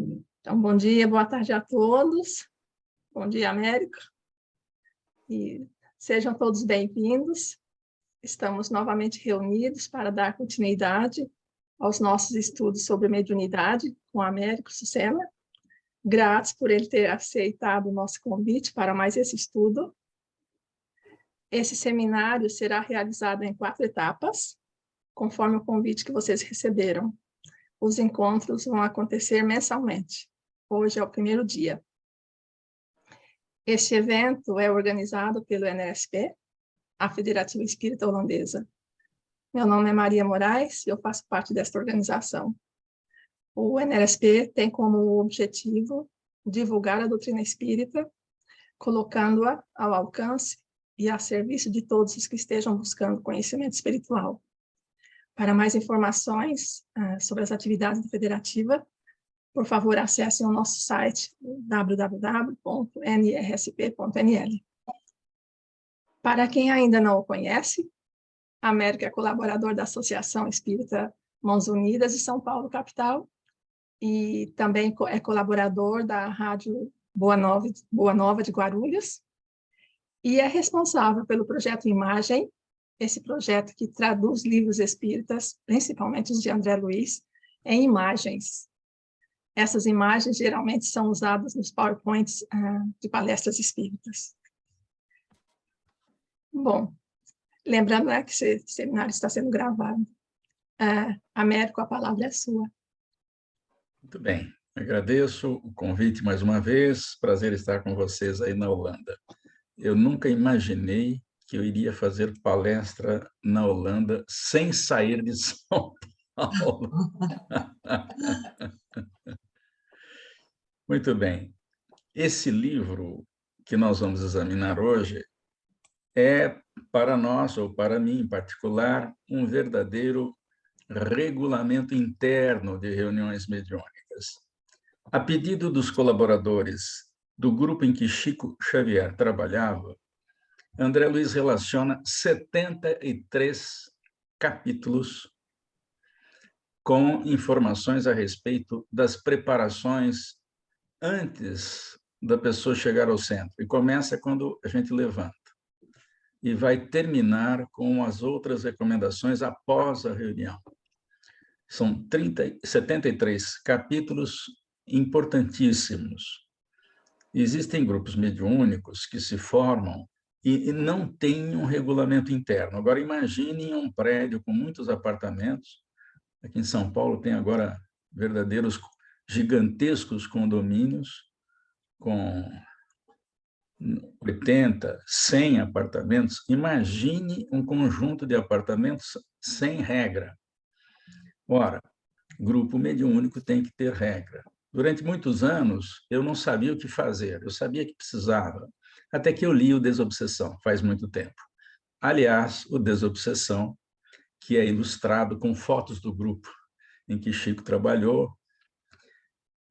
Então, bom dia, boa tarde a todos. Bom dia, Américo. E sejam todos bem-vindos. Estamos novamente reunidos para dar continuidade aos nossos estudos sobre mediunidade com Américo Sucena. Gratos por ele ter aceitado o nosso convite para mais esse estudo. Esse seminário será realizado em 4 etapas, conforme o convite que vocês receberam. Os encontros vão acontecer mensalmente. Hoje é o primeiro dia. Este evento é organizado pelo NSP, a Federativa Espírita Holandesa. Meu nome é Maria Moraes e eu faço parte desta organização. O NSP tem como objetivo divulgar a doutrina espírita, colocando-a ao alcance e a serviço de todos os que estejam buscando conhecimento espiritual. Para mais informações sobre as atividades da Federativa, por favor, acessem o nosso site www.nrsp.nl. Para quem ainda não o conhece, Américo é colaborador da Associação Espírita Mãos Unidas de São Paulo, capital, e também é colaborador da Rádio Boa Nova de Guarulhos, e é responsável pelo projeto Imagem, esse projeto que traduz livros espíritas, principalmente os de André Luiz, em imagens. Essas imagens geralmente são usadas nos PowerPoints de palestras espíritas. Bom, lembrando que esse seminário está sendo gravado. Américo, a palavra é sua. Muito bem, agradeço o convite mais uma vez, prazer estar com vocês aí na Holanda. Eu nunca imaginei que eu iria fazer palestra na Holanda sem sair de São Paulo. Muito bem. Esse livro que nós vamos examinar hoje é, para nós, ou para mim em particular, um verdadeiro regulamento interno de reuniões mediúnicas. A pedido dos colaboradores do grupo em que Chico Xavier trabalhava, André Luiz relaciona 73 capítulos com informações a respeito das preparações antes da pessoa chegar ao centro. E começa quando a gente levanta. E vai terminar com as outras recomendações após a reunião. São 73 capítulos importantíssimos. Existem grupos mediúnicos que se formam e não têm um regulamento interno. Agora, imagine um prédio com muitos apartamentos. Aqui em São Paulo tem agora verdadeiros gigantescos condomínios com 80, 100 apartamentos. Imagine um conjunto de apartamentos sem regra. Ora, grupo mediúnico tem que ter regra. Durante muitos anos, eu não sabia o que fazer, eu sabia que precisava, até que eu li o Desobsessão, faz muito tempo. Aliás, o Desobsessão, que é ilustrado com fotos do grupo em que Chico trabalhou,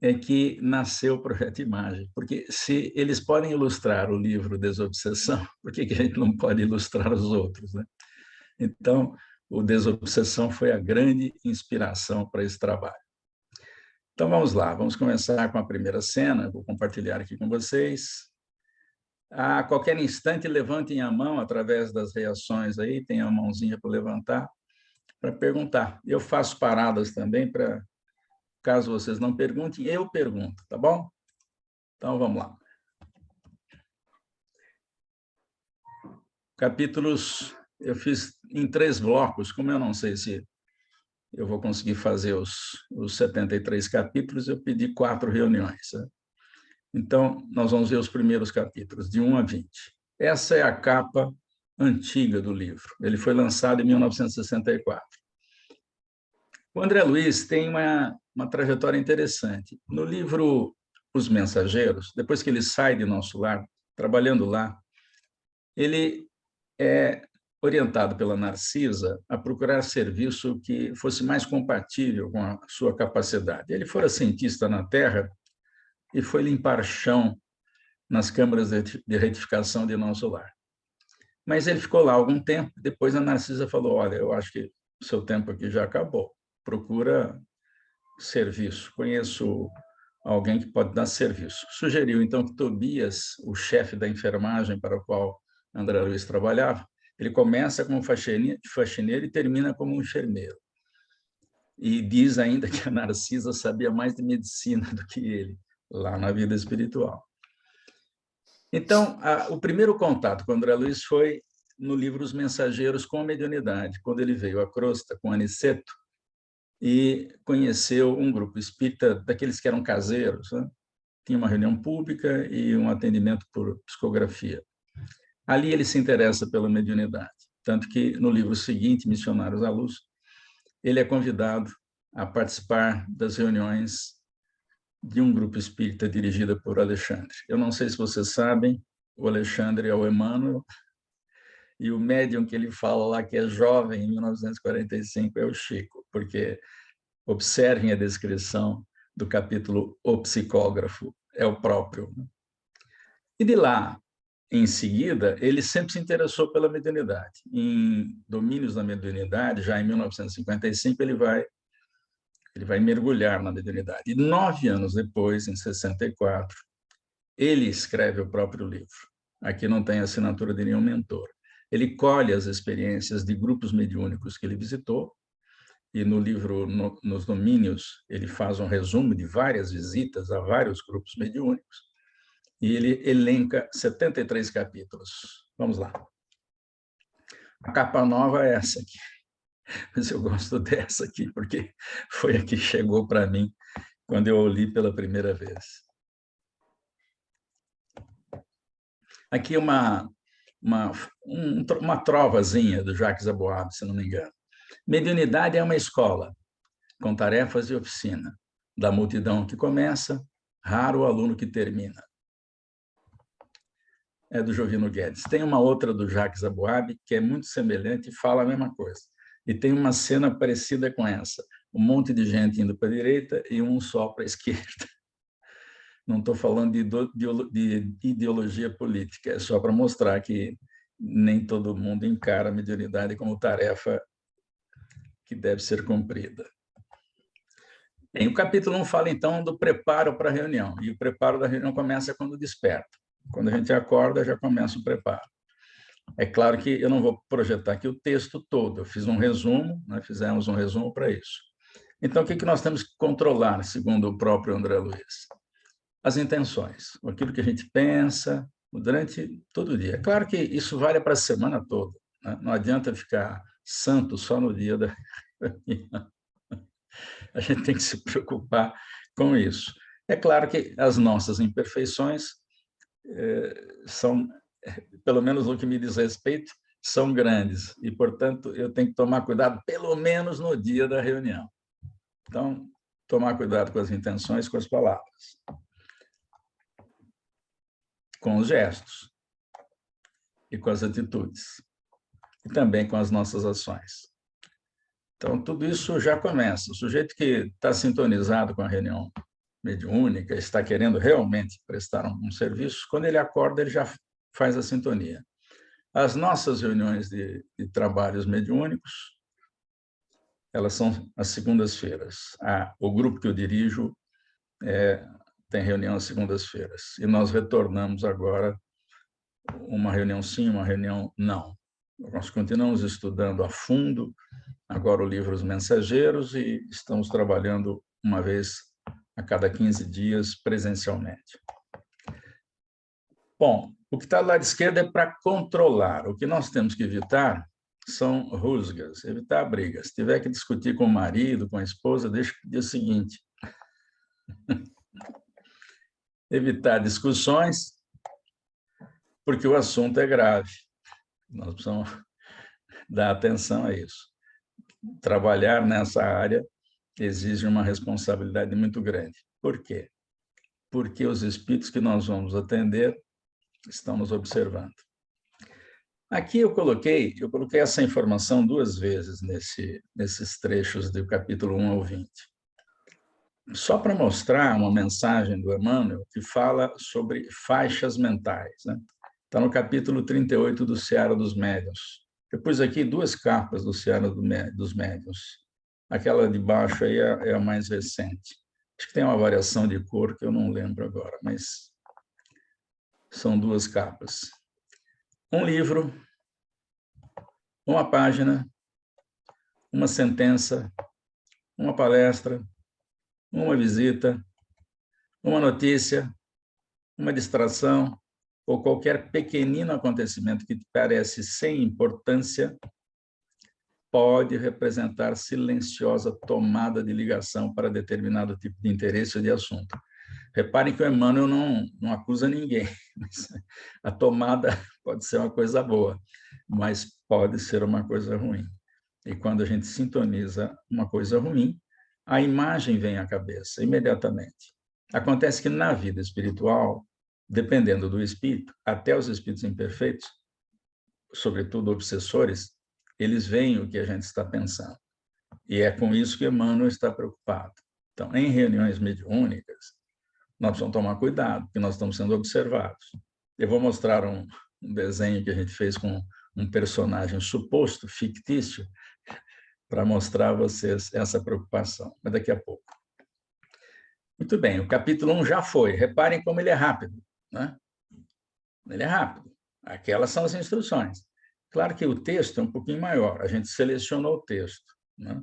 é que nasceu o Projeto Imagem, porque se eles podem ilustrar o livro Desobsessão, por que a gente não pode ilustrar os outros, né? Então, o Desobsessão foi a grande inspiração para esse trabalho. Então, vamos lá, vamos começar com a primeira cena, vou compartilhar aqui com vocês. A qualquer instante, levantem a mão através das reações aí, tem a mãozinha para levantar, para perguntar. Eu faço paradas também, para caso vocês não perguntem, eu pergunto, tá bom? Então, vamos lá. Capítulos, eu fiz em 3 blocos, como eu não sei se eu vou conseguir fazer os 73 capítulos, eu pedi 4 reuniões. Né? Então, nós vamos ver os primeiros capítulos, de 1 a 20. Essa é a capa antiga do livro. Ele foi lançado em 1964. O André Luiz tem uma trajetória interessante. No livro Os Mensageiros, depois que ele sai de Nosso Lar, trabalhando lá, ele é orientado pela Narcisa a procurar serviço que fosse mais compatível com a sua capacidade. Ele fora cientista na Terra e foi limpar chão nas câmaras de retificação de Nosso Lar. Mas ele ficou lá algum tempo, depois a Narcisa falou, olha, eu acho que o seu tempo aqui já acabou, procura serviço. Conheço alguém que pode dar serviço. Sugeriu, então, que Tobias, o chefe da enfermagem para o qual André Luiz trabalhava, ele começa como faxineiro e termina como um enfermeiro. E diz ainda que a Narcisa sabia mais de medicina do que ele, lá na vida espiritual. Então, o primeiro contato com André Luiz foi no livro Os Mensageiros com a Mediunidade, quando ele veio a Crosta com Aniceto e conheceu um grupo espírita daqueles que eram caseiros, né? Tinha uma reunião pública e um atendimento por psicografia. Ali ele se interessa pela mediunidade, tanto que no livro seguinte, Missionários à Luz, ele é convidado a participar das reuniões de um grupo espírita dirigida por Alexandre. Eu não sei se vocês sabem, o Alexandre é o Emmanuel, e o médium que ele fala lá, que é jovem, em 1945, é o Chico, porque observem a descrição do capítulo O Psicógrafo, é o próprio. E de lá, em seguida, ele sempre se interessou pela mediunidade. Em Domínios da Mediunidade, já em 1955, ele vai mergulhar na mediunidade. E 9 anos depois, em 64, ele escreve o próprio livro. Aqui não tem assinatura de nenhum mentor. Ele colhe as experiências de grupos mediúnicos que ele visitou, e no livro Nos Domínios, ele faz um resumo de várias visitas a vários grupos mediúnicos, e ele elenca 73 capítulos. Vamos lá. A capa nova é essa aqui. Mas eu gosto dessa aqui, porque foi a que chegou para mim quando eu li pela primeira vez. Aqui uma trovazinha do Jacques Aboab, se não me engano. Mediunidade é uma escola, com tarefas e oficina. Da multidão que começa, raro o aluno que termina. É do Jovino Guedes. Tem uma outra do Jacques Aboab, que é muito semelhante e fala a mesma coisa. E tem uma cena parecida com essa. Um monte de gente indo para a direita e um só para a esquerda. Não estou falando de ideologia política, é só para mostrar que nem todo mundo encara a mediunidade como tarefa que deve ser cumprida. Bem, o capítulo 1 fala, então, do preparo para a reunião. E o preparo da reunião começa quando desperta. Quando a gente acorda, já começa o preparo. É claro que eu não vou projetar aqui o texto todo, eu fiz um resumo, né? Fizemos um resumo para isso. Então, o que nós temos que controlar, segundo o próprio André Luiz? As intenções, aquilo que a gente pensa durante todo o dia. É claro que isso vale para a semana toda, né? Não adianta ficar santo só no dia da reunião. A gente tem que se preocupar com isso. É claro que as nossas imperfeições são, pelo menos no que me diz respeito, são grandes, e, portanto, eu tenho que tomar cuidado, pelo menos no dia da reunião. Então, tomar cuidado com as intenções, com as palavras, com os gestos e com as atitudes, e também com as nossas ações. Então, tudo isso já começa. O sujeito que está sintonizado com a reunião mediúnica, está querendo realmente prestar um serviço, quando ele acorda, ele já faz a sintonia. As nossas reuniões de trabalhos mediúnicos, elas são às segundas-feiras. O grupo que eu dirijo tem reunião às segundas-feiras. E nós retornamos agora uma reunião sim, uma reunião não. Nós continuamos estudando a fundo agora o livro Os Mensageiros e estamos trabalhando uma vez a cada 15 dias presencialmente. Bom, o que está do lado esquerdo é para controlar. O que nós temos que evitar são rusgas, evitar brigas. Se tiver que discutir com o marido, com a esposa, deixa o dia seguinte. Evitar discussões, porque o assunto é grave. Nós precisamos dar atenção a isso. Trabalhar nessa área exige uma responsabilidade muito grande. Por quê? Porque os espíritos que nós vamos atender estão nos observando. Aqui eu coloquei essa informação 2 vezes nesses trechos do capítulo 1 ao 20. Só para mostrar uma mensagem do Emmanuel que fala sobre faixas mentais, né? Está no capítulo 38 do Seara dos Médiuns. Eu pus aqui 2 capas do Seara dos Médiuns. Aquela de baixo aí é a mais recente. Acho que tem uma variação de cor que eu não lembro agora, mas são 2 capas. Um livro, uma página, uma sentença, uma palestra, uma visita, uma notícia, uma distração ou qualquer pequenino acontecimento que parece sem importância pode representar silenciosa tomada de ligação para determinado tipo de interesse ou de assunto. Reparem que o Emmanuel não acusa ninguém. A tomada pode ser uma coisa boa, mas pode ser uma coisa ruim. E quando a gente sintoniza uma coisa ruim, a imagem vem à cabeça imediatamente. Acontece que na vida espiritual, dependendo do espírito, até os espíritos imperfeitos, sobretudo obsessores, eles veem o que a gente está pensando. E é com isso que Emmanuel está preocupado. Então, em reuniões mediúnicas, nós precisamos tomar cuidado, porque nós estamos sendo observados. Eu vou mostrar um desenho que a gente fez com um personagem suposto, fictício, para mostrar a vocês essa preocupação, mas daqui a pouco. Muito bem, o capítulo 1 já foi. Reparem como ele é rápido, né? Ele é rápido. Aquelas são as instruções. Claro que o texto é um pouquinho maior, a gente selecionou o texto, né?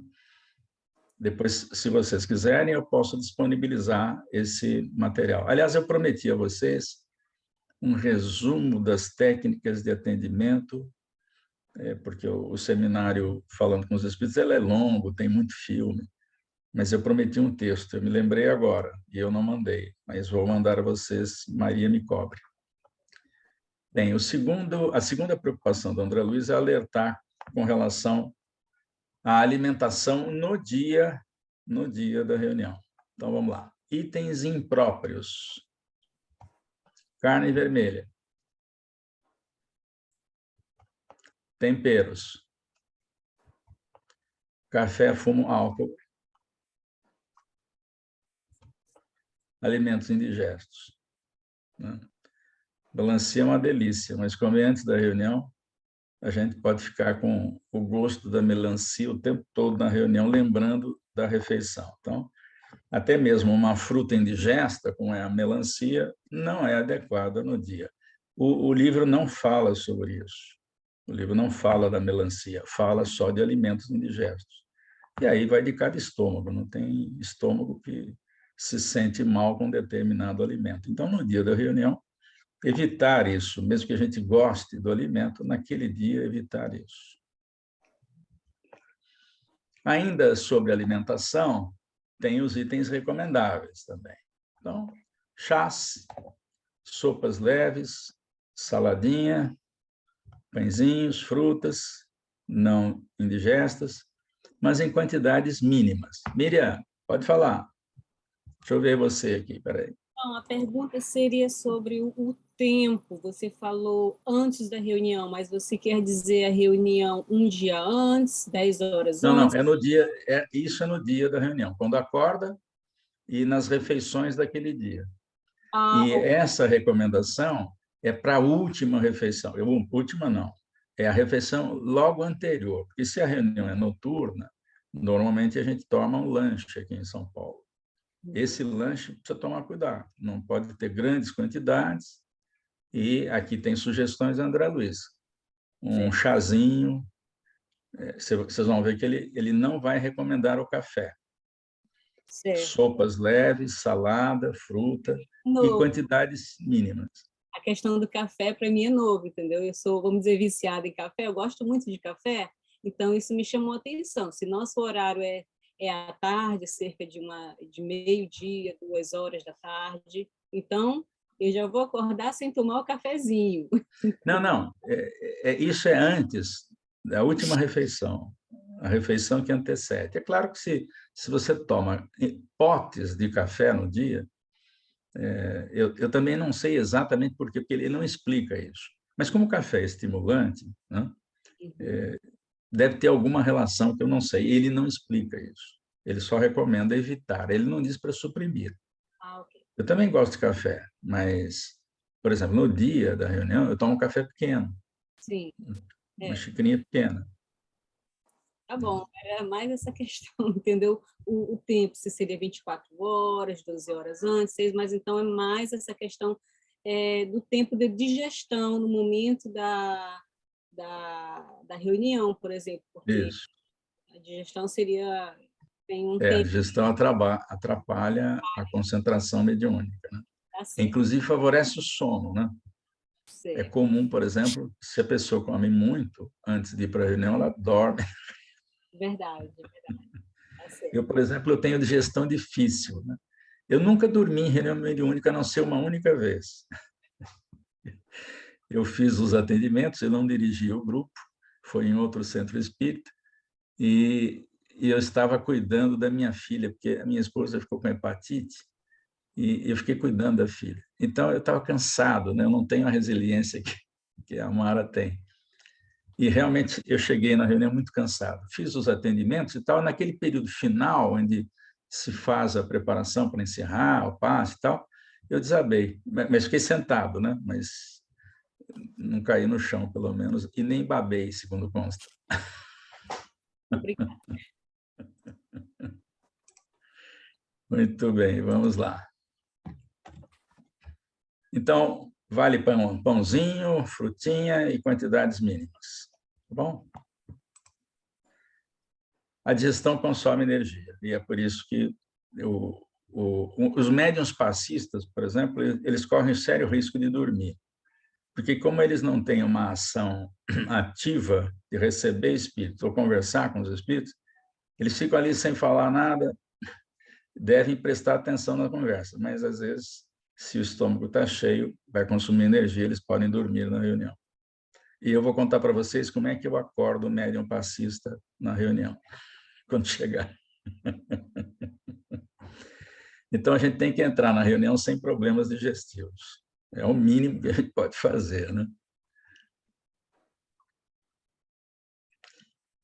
Depois, se vocês quiserem, eu posso disponibilizar esse material. Aliás, eu prometi a vocês um resumo das técnicas de atendimento, porque o seminário Falando com os Espíritos ele é longo, tem muito filme, mas eu prometi um texto, eu me lembrei agora, e eu não mandei, mas vou mandar a vocês, Maria me cobre. Bem, a segunda preocupação do André Luiz é alertar com relação à alimentação no dia da reunião. Então, vamos lá. Itens impróprios. Carne vermelha. Temperos. Café, fumo, álcool. Alimentos indigestos. Né? Melancia é uma delícia, mas comer antes da reunião, a gente pode ficar com o gosto da melancia o tempo todo na reunião, lembrando da refeição. Então, até mesmo uma fruta indigesta, como é a melancia, não é adequada no dia. O livro não fala sobre isso. O livro não fala da melancia, fala só de alimentos indigestos. E aí vai de cada estômago, não tem estômago que se sente mal com determinado alimento. Então, no dia da reunião, evitar isso, mesmo que a gente goste do alimento, naquele dia evitar isso. Ainda sobre alimentação, tem os itens recomendáveis também. Então, chás, sopas leves, saladinha, pãezinhos, frutas não indigestas, mas em quantidades mínimas. Miriam, pode falar. Deixa eu ver você aqui, peraí. Então, a pergunta seria sobre o tempo. Você falou antes da reunião, mas você quer dizer a reunião um dia antes, 10 horas Não, antes? é no dia, isso é no dia da reunião, quando acorda e nas refeições daquele dia. E essa recomendação é para a última refeição. Última não, é a refeição logo anterior, porque se a reunião é noturna, normalmente a gente toma um lanche aqui em São Paulo. Esse lanche precisa tomar cuidado, não pode ter grandes quantidades, e aqui tem sugestões, André Luiz. Um chazinho, vocês vão ver que ele não vai recomendar o café. Certo. Sopas leves, salada, fruta, em quantidades mínimas. A questão do café, para mim, é novo, entendeu? Eu sou, vamos dizer, viciada em café, eu gosto muito de café, então isso me chamou a atenção. Se nosso horário é à tarde, cerca de meio-dia, 2 horas da tarde, então eu já vou acordar sem tomar o cafezinho. Não, isso é antes da última refeição, a refeição que antecede. É claro que se você toma potes de café no dia, eu também não sei exatamente por quê, porque ele não explica isso. Mas como o café é estimulante, né, deve ter alguma relação que eu não sei. Ele não explica isso. Ele só recomenda evitar. Ele não diz para suprimir. Okay. Eu também gosto de café, mas, por exemplo, no dia da reunião, eu tomo um café pequeno. Sim. Uma xicrinha pequena. Tá bom, era mais essa questão, entendeu? O tempo, se seria 24 horas, 12 horas antes, 6, mas então é mais essa questão do tempo de digestão no momento da reunião, por exemplo, porque Isso. a digestão seria, tem um A tempo, digestão atrapalha a concentração mediúnica, né? tá certo, Inclusive favorece o sono, né? É certo, comum, por exemplo, se a pessoa come muito antes de ir para a reunião, ela dorme. verdade, tá certo. Eu, por exemplo, eu tenho digestão difícil, né? Eu nunca dormi em reunião mediúnica, a não ser uma única vez. Eu fiz os atendimentos, eu não dirigi o grupo, foi em outro centro espírita, e eu estava cuidando da minha filha, porque a minha esposa ficou com hepatite, e eu fiquei cuidando da filha. Então, eu estava cansado, né? Eu não tenho a resiliência que a Mara tem. E realmente eu cheguei na reunião muito cansado. Fiz os atendimentos e tal, naquele período final, onde se faz a preparação para encerrar, o passe e tal, eu desabei. Mas fiquei sentado, né? Mas não caí no chão, pelo menos, e nem babei, segundo consta. Obrigada. Muito bem, vamos lá. Então, vale pãozinho, frutinha e quantidades mínimas. Tá bom? A digestão consome energia, e é por isso que os médiuns passistas, por exemplo, eles correm sério risco de dormir, porque como eles não têm uma ação ativa de receber espíritos ou conversar com os espíritos, eles ficam ali sem falar nada, devem prestar atenção na conversa, mas às vezes, se o estômago está cheio, vai consumir energia, eles podem dormir na reunião. E eu vou contar para vocês como é que eu acordo o médium passista na reunião, quando chegar. Então, a gente tem que entrar na reunião sem problemas digestivos. É o mínimo que a gente pode fazer, né?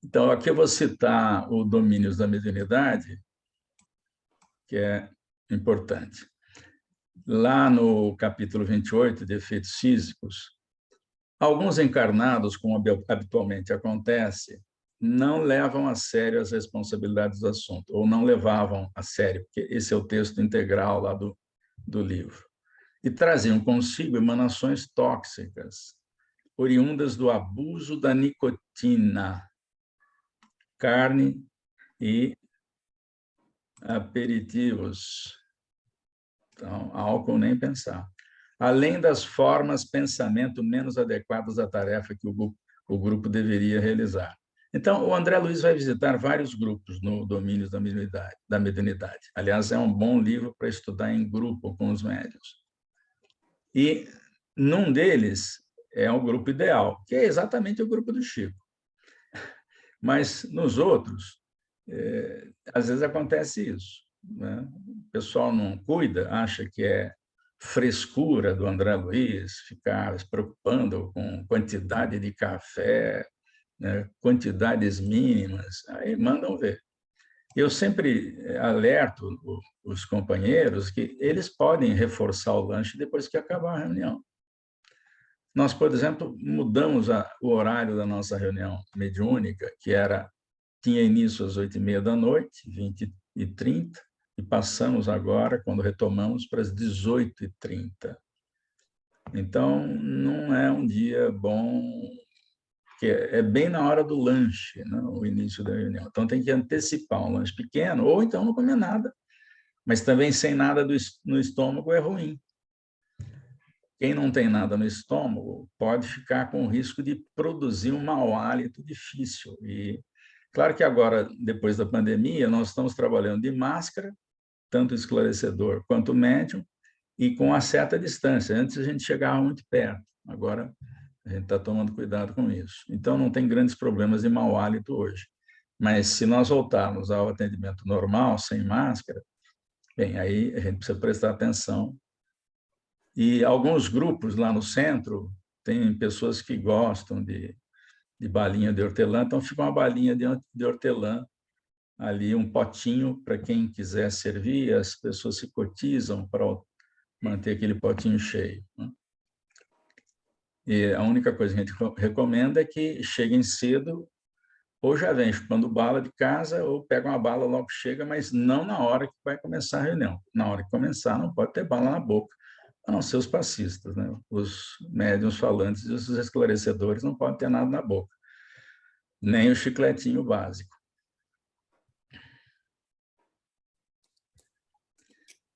Então, aqui eu vou citar o Domínios da Mediunidade, que é importante. Lá no capítulo 28, de efeitos físicos, alguns encarnados, como habitualmente acontece, não levam a sério as responsabilidades do assunto, ou não levavam a sério, porque esse é o texto integral lá do livro. E traziam consigo emanações tóxicas, oriundas do abuso da nicotina, carne e aperitivos. Então, álcool nem pensar. Além das formas pensamento menos adequadas à tarefa que o grupo deveria realizar. Então, o André Luiz vai visitar vários grupos no Domínios da Mediunidade. Aliás, é um bom livro para estudar em grupo com os médiuns. E num deles é o grupo ideal, que é exatamente o grupo do Chico. Mas nos outros, às vezes acontece isso, né? O pessoal não cuida, acha que é frescura do André Luiz ficar se preocupando com quantidade de café, né? Quantidades mínimas, aí mandam ver. Eu sempre alerto os companheiros que eles podem reforçar o lanche depois que acabar a reunião. Nós, por exemplo, mudamos o horário da nossa reunião mediúnica, que tinha início às 8h30 da noite, 20h30, e passamos agora, quando retomamos, para as 18h30. Então, não é um dia bom, porque é bem na hora do lanche, né, o início da reunião. Então, tem que antecipar um lanche pequeno, ou então não comer nada. Mas também sem nada no estômago é ruim. Quem não tem nada no estômago pode ficar com o risco de produzir um mau hálito difícil. E claro que agora, depois da pandemia, nós estamos trabalhando de máscara, tanto esclarecedor quanto médium, e com a certa distância. Antes a gente chegava muito perto, agora a gente está tomando cuidado com isso. Então não tem grandes problemas de mau hálito hoje. Mas se nós voltarmos ao atendimento normal, sem máscara, bem, aí a gente precisa prestar atenção. E alguns grupos lá no centro tem pessoas que gostam de balinha de hortelã, então fica uma balinha de hortelã ali, um potinho para quem quiser servir, as pessoas se cotizam para manter aquele potinho cheio, né? E a única coisa que a gente recomenda é que cheguem cedo ou já vem chupando bala de casa, ou pega uma bala logo que chega, mas não na hora que vai começar a reunião. Na hora que começar, não pode ter bala na boca, a não ser os passistas, né? Os médiuns falantes e os esclarecedores não podem ter nada na boca, nem o chicletinho básico.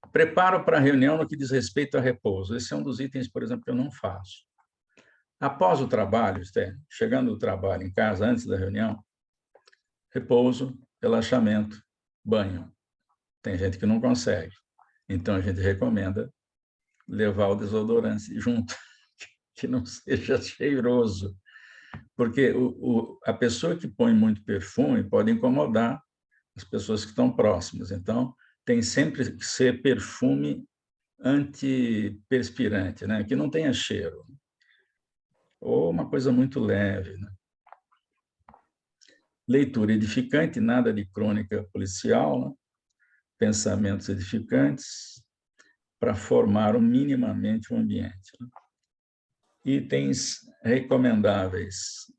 Preparo para a reunião no que diz respeito a repouso. Esse é um dos itens, por exemplo, que eu não faço. Após o trabalho, chegando do trabalho em casa, antes da reunião, repouso, relaxamento, banho. Tem gente que não consegue. Então, a gente recomenda levar o desodorante junto, que não seja cheiroso. Porque a pessoa que põe muito perfume pode incomodar as pessoas que estão próximas. Então, tem sempre que ser perfume antiperspirante, né? Que não tenha cheiro. Ou uma coisa muito leve, né? Leitura edificante, nada de crônica policial, né? Pensamentos edificantes, para formar minimamente o ambiente. Né? Itens recomendáveis,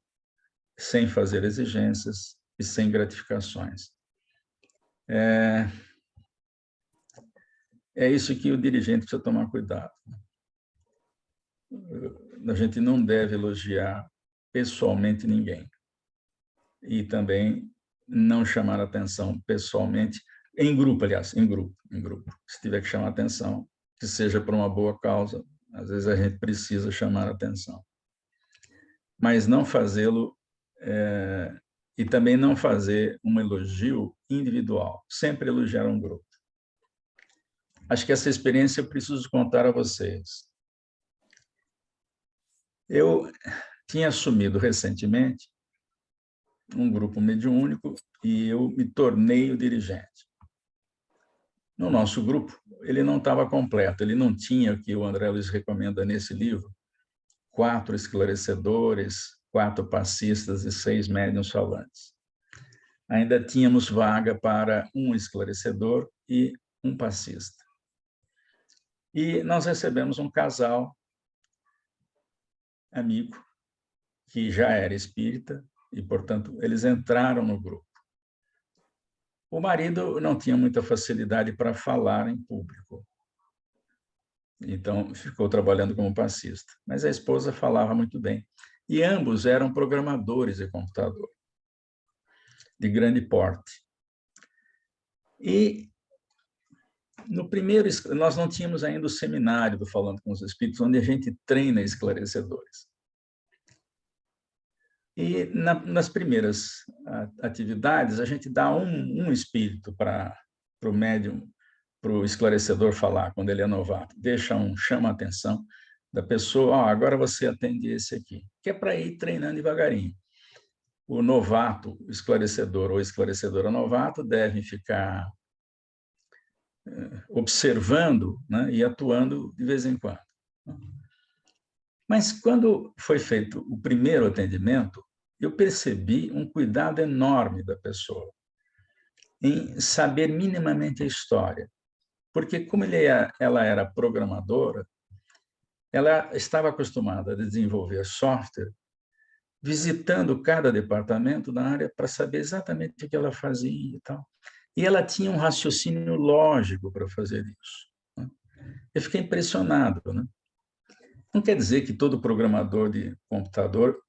sem fazer exigências e sem gratificações. É isso que o dirigente precisa tomar cuidado. A gente não deve elogiar pessoalmente ninguém. E também não chamar atenção pessoalmente, em grupo, aliás, em grupo. Se tiver que chamar atenção, que seja por uma boa causa, às vezes a gente precisa chamar atenção. Mas não fazê-lo, e também não fazer um elogio individual, sempre elogiar um grupo. Acho que essa experiência eu preciso contar a vocês. Eu tinha assumido recentemente um grupo mediúnico e eu me tornei o dirigente. No nosso grupo, ele não estava completo, ele não tinha o que o André Luiz recomenda nesse livro, 4 esclarecedores, 4 passistas e 6 médiuns falantes. Ainda tínhamos vaga para um esclarecedor e um passista. E nós recebemos um casal amigo, que já era espírita, e, portanto, eles entraram no grupo. O marido não tinha muita facilidade para falar em público, então ficou trabalhando como passista. Mas a esposa falava muito bem. E ambos eram programadores de computador, de grande porte. E no primeiro, nós não tínhamos ainda o seminário do Falando com os Espíritos, onde a gente treina esclarecedores. E nas primeiras atividades, a gente dá um espírito para o médium, para o esclarecedor falar, quando ele é novato. Chama a atenção da pessoa, agora você atende esse aqui, que é para ir treinando devagarinho. O novato, o esclarecedor ou esclarecedora novato devem ficar observando, né, e atuando de vez em quando. Mas quando foi feito o primeiro atendimento, eu percebi um cuidado enorme da pessoa em saber minimamente a história. Porque, como ela era programadora, ela estava acostumada a desenvolver software, visitando cada departamento da área para saber exatamente o que ela fazia e tal. E ela tinha um raciocínio lógico para fazer isso. Né? Eu fiquei impressionado. Né? Não quer dizer que todo programador de computador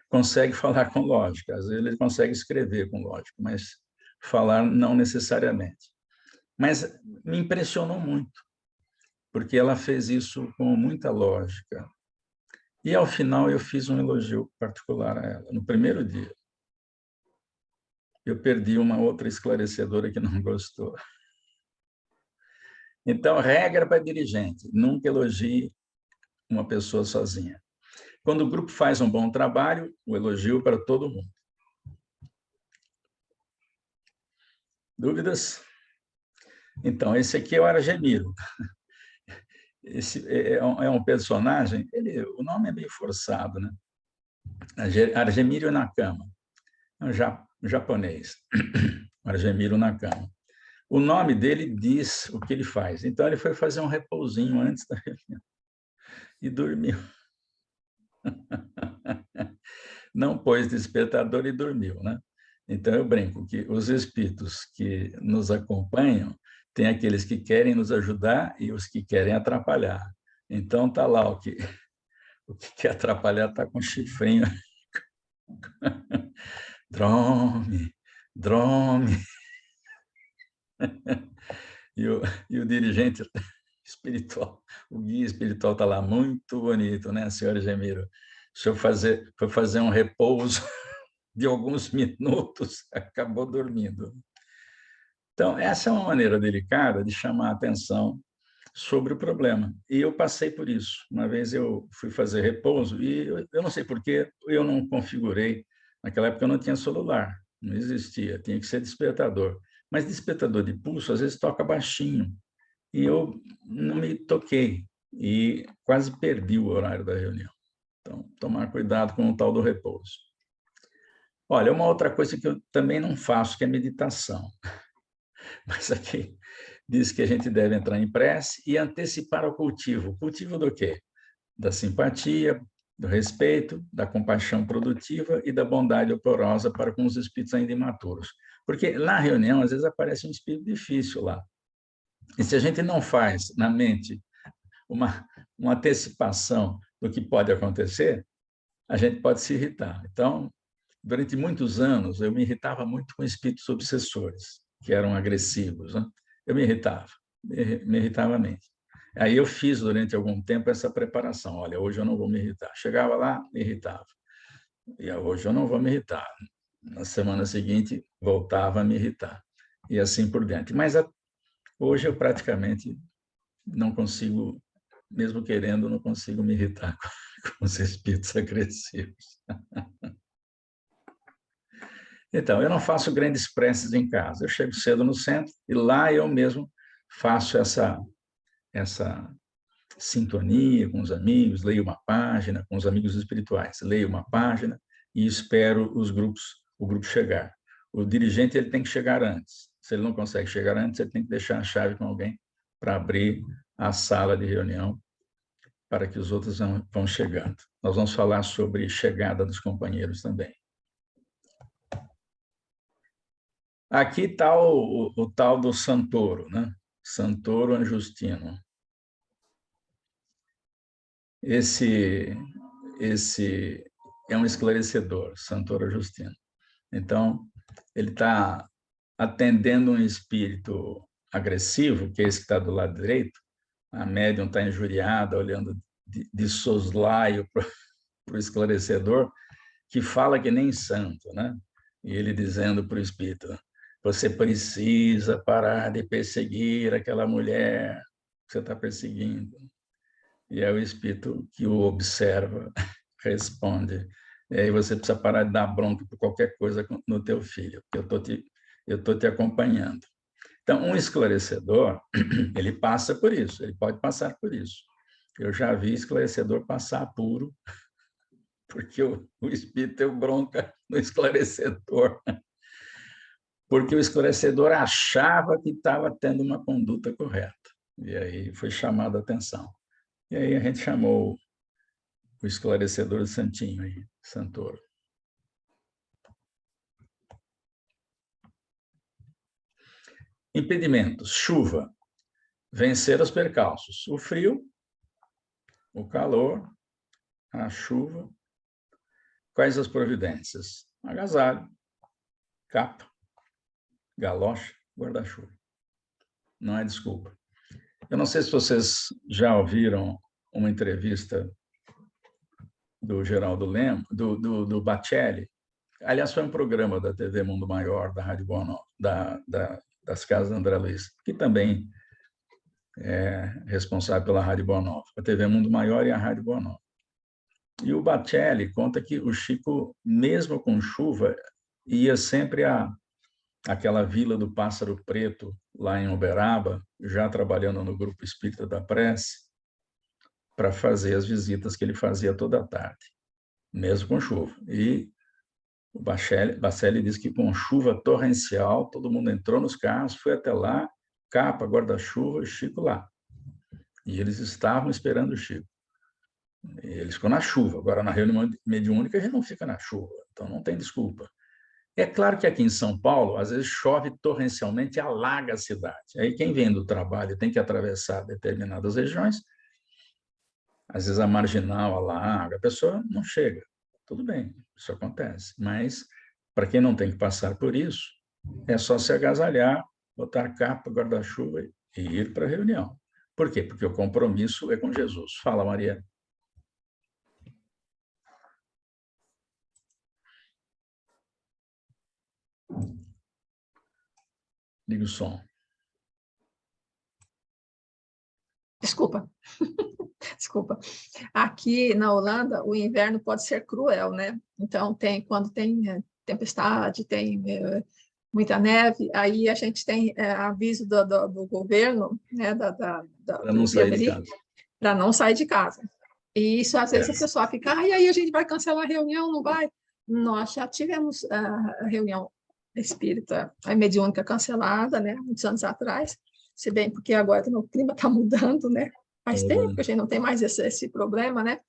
consegue falar com lógica. Às vezes ele consegue escrever com lógica, mas falar não necessariamente. Mas me impressionou muito, porque ela fez isso com muita lógica. E, ao final, eu fiz um elogio particular a ela, no primeiro dia. Eu perdi uma outra esclarecedora que não gostou. Então, regra para dirigente, nunca elogie uma pessoa sozinha. Quando o grupo faz um bom trabalho, o elogio para todo mundo. Dúvidas? Então, esse aqui é o Argemiro. Esse é um personagem, o nome é meio forçado, né? Argemiro Nakama, é um japonês, Argemiro Nakama. O nome dele diz o que ele faz. Então, ele foi fazer um repousinho antes da reunião e dormiu. não pôs despertador e dormiu, né? Então, eu brinco que os espíritos que nos acompanham tem aqueles que querem nos ajudar e os que querem atrapalhar. Então, tá lá o que quer atrapalhar está com chifrinho. Drome, drome. E o dirigente espiritual, o guia espiritual está lá, muito bonito, né, senhor Gemiro? Se eu foi fazer um repouso de alguns minutos, acabou dormindo. Então, essa é uma maneira delicada de chamar a atenção sobre o problema. E eu passei por isso. Uma vez eu fui fazer repouso e eu não sei por que eu não configurei. Naquela época eu não tinha celular, não existia, tinha que ser despertador. Mas despertador de pulso, às vezes, toca baixinho. E eu não me toquei e quase perdi o horário da reunião. Então, tomar cuidado com o tal do repouso. Olha, uma outra coisa que eu também não faço, que é meditação. Mas aqui diz que a gente deve entrar em prece e antecipar o cultivo. O cultivo do quê? Da simpatia, do respeito, da compaixão produtiva e da bondade oporosa para com os espíritos ainda imaturos. Porque na reunião, às vezes, aparece um espírito difícil lá. E se a gente não faz na mente uma antecipação do que pode acontecer, a gente pode se irritar. Então, durante muitos anos, eu me irritava muito com espíritos obsessores, que eram agressivos, né? Eu me irritava mesmo. Aí eu fiz, durante algum tempo, essa preparação. Olha, hoje eu não vou me irritar. Chegava lá, me irritava. E hoje eu não vou me irritar. Na semana seguinte, voltava a me irritar. E assim por diante. Mas hoje eu praticamente não consigo, mesmo querendo, não consigo me irritar com os espíritos agressivos. Então, eu não faço grandes preces em casa. Eu chego cedo no centro e lá eu mesmo faço essa sintonia com os amigos, leio uma página com os amigos espirituais, leio uma página e espero o grupo chegar. O dirigente ele tem que chegar antes. Se ele não consegue chegar antes, ele tem que deixar a chave com alguém para abrir a sala de reunião para que os outros vão chegando. Nós vamos falar sobre chegada dos companheiros também. Aqui está o tal do Santoro, né? Santoro Angustino. Esse é um esclarecedor, Santoro Angustino. Então, ele está atendendo um espírito agressivo, que é esse que está do lado direito. A médium está injuriada, olhando de soslaio para o esclarecedor, que fala que nem santo, né? E ele dizendo para o espírito: você precisa parar de perseguir aquela mulher que você está perseguindo. E é o espírito que o observa, responde: e aí você precisa parar de dar bronca por qualquer coisa no teu filho, porque eu estou te acompanhando. Então, um esclarecedor, ele passa por isso, ele pode passar por isso. Eu já vi esclarecedor passar apuro, porque o espírito deu bronca no esclarecedor. Porque o esclarecedor achava que estava tendo uma conduta correta. E aí foi chamada a atenção. E aí a gente chamou o esclarecedor Santinho, aí, Santoro. Impedimentos: chuva, vencer os percalços, o frio, o calor, a chuva. Quais as providências? Agasalho, capa, galocha, guarda-chuva. Não é desculpa. Eu não sei se vocês já ouviram uma entrevista do Geraldo Lemos, do Bacelli. Aliás, foi um programa da TV Mundo Maior, da Rádio Boa Nova, das Casas André Luiz, que também é responsável pela Rádio Boa Nova, a TV Mundo Maior e a Rádio Boa Nova. E o Bacelli conta que o Chico, mesmo com chuva, ia sempre àquela Vila do Pássaro Preto, lá em Uberaba, já trabalhando no Grupo Espírita da Prece, para fazer as visitas que ele fazia toda a tarde, mesmo com chuva. E o Bacelli diz que com chuva torrencial, todo mundo entrou nos carros, foi até lá, capa, guarda-chuva, Chico lá. E eles estavam esperando o Chico. Eles ficam na chuva. Agora, na reunião mediúnica, a gente não fica na chuva, então não tem desculpa. É claro que aqui em São Paulo, às vezes chove torrencialmente e alaga a cidade. Aí quem vem do trabalho tem que atravessar determinadas regiões, às vezes a marginal alaga, a pessoa não chega. Tudo bem, isso acontece. Mas, para quem não tem que passar por isso, é só se agasalhar, botar capa, guarda-chuva e ir para a reunião. Por quê? Porque o compromisso é com Jesus. Fala, Maria. Liga o som. Desculpa. Desculpa. Aqui na Holanda, o inverno pode ser cruel, né? Então, quando tem tempestade, tem muita neve, aí a gente tem aviso do governo, né, Para não do sair de IABLI, casa. para não sair de casa. E isso, às vezes, a pessoa fica, e aí a gente vai cancelar a reunião, não vai? Nós já tivemos a reunião espírita, a mediúnica cancelada, né, muitos anos atrás, se bem porque agora o clima está mudando, né? Faz tempo que a gente não tem mais esse problema, né?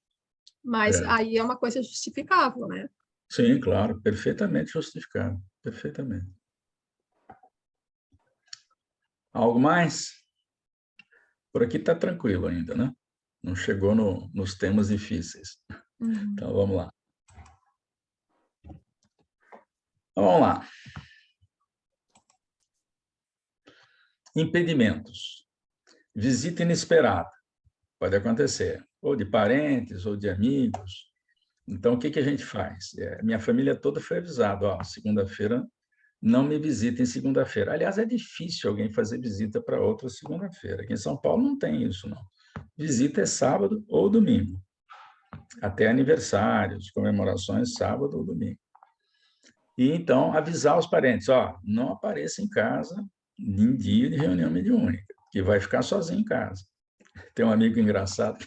Mas aí é uma coisa justificável, né? Sim, claro, perfeitamente justificável, perfeitamente. Algo mais? Por aqui está tranquilo ainda, né? Não chegou nos temas difíceis. Então, vamos lá. Então, vamos lá. Impedimentos. Visita inesperada. Pode acontecer. Ou de parentes, ou de amigos. Então, o que a gente faz? Minha família toda foi avisada. Ó, segunda-feira, não me visitem segunda-feira. Aliás, é difícil alguém fazer visita para outra segunda-feira. Aqui em São Paulo não tem isso, não. Visita é sábado ou domingo. Até aniversários, comemorações, sábado ou domingo. E, então, avisar os parentes, ó, não apareça em casa em dia de reunião mediúnica, que vai ficar sozinho em casa. Tem um amigo engraçado,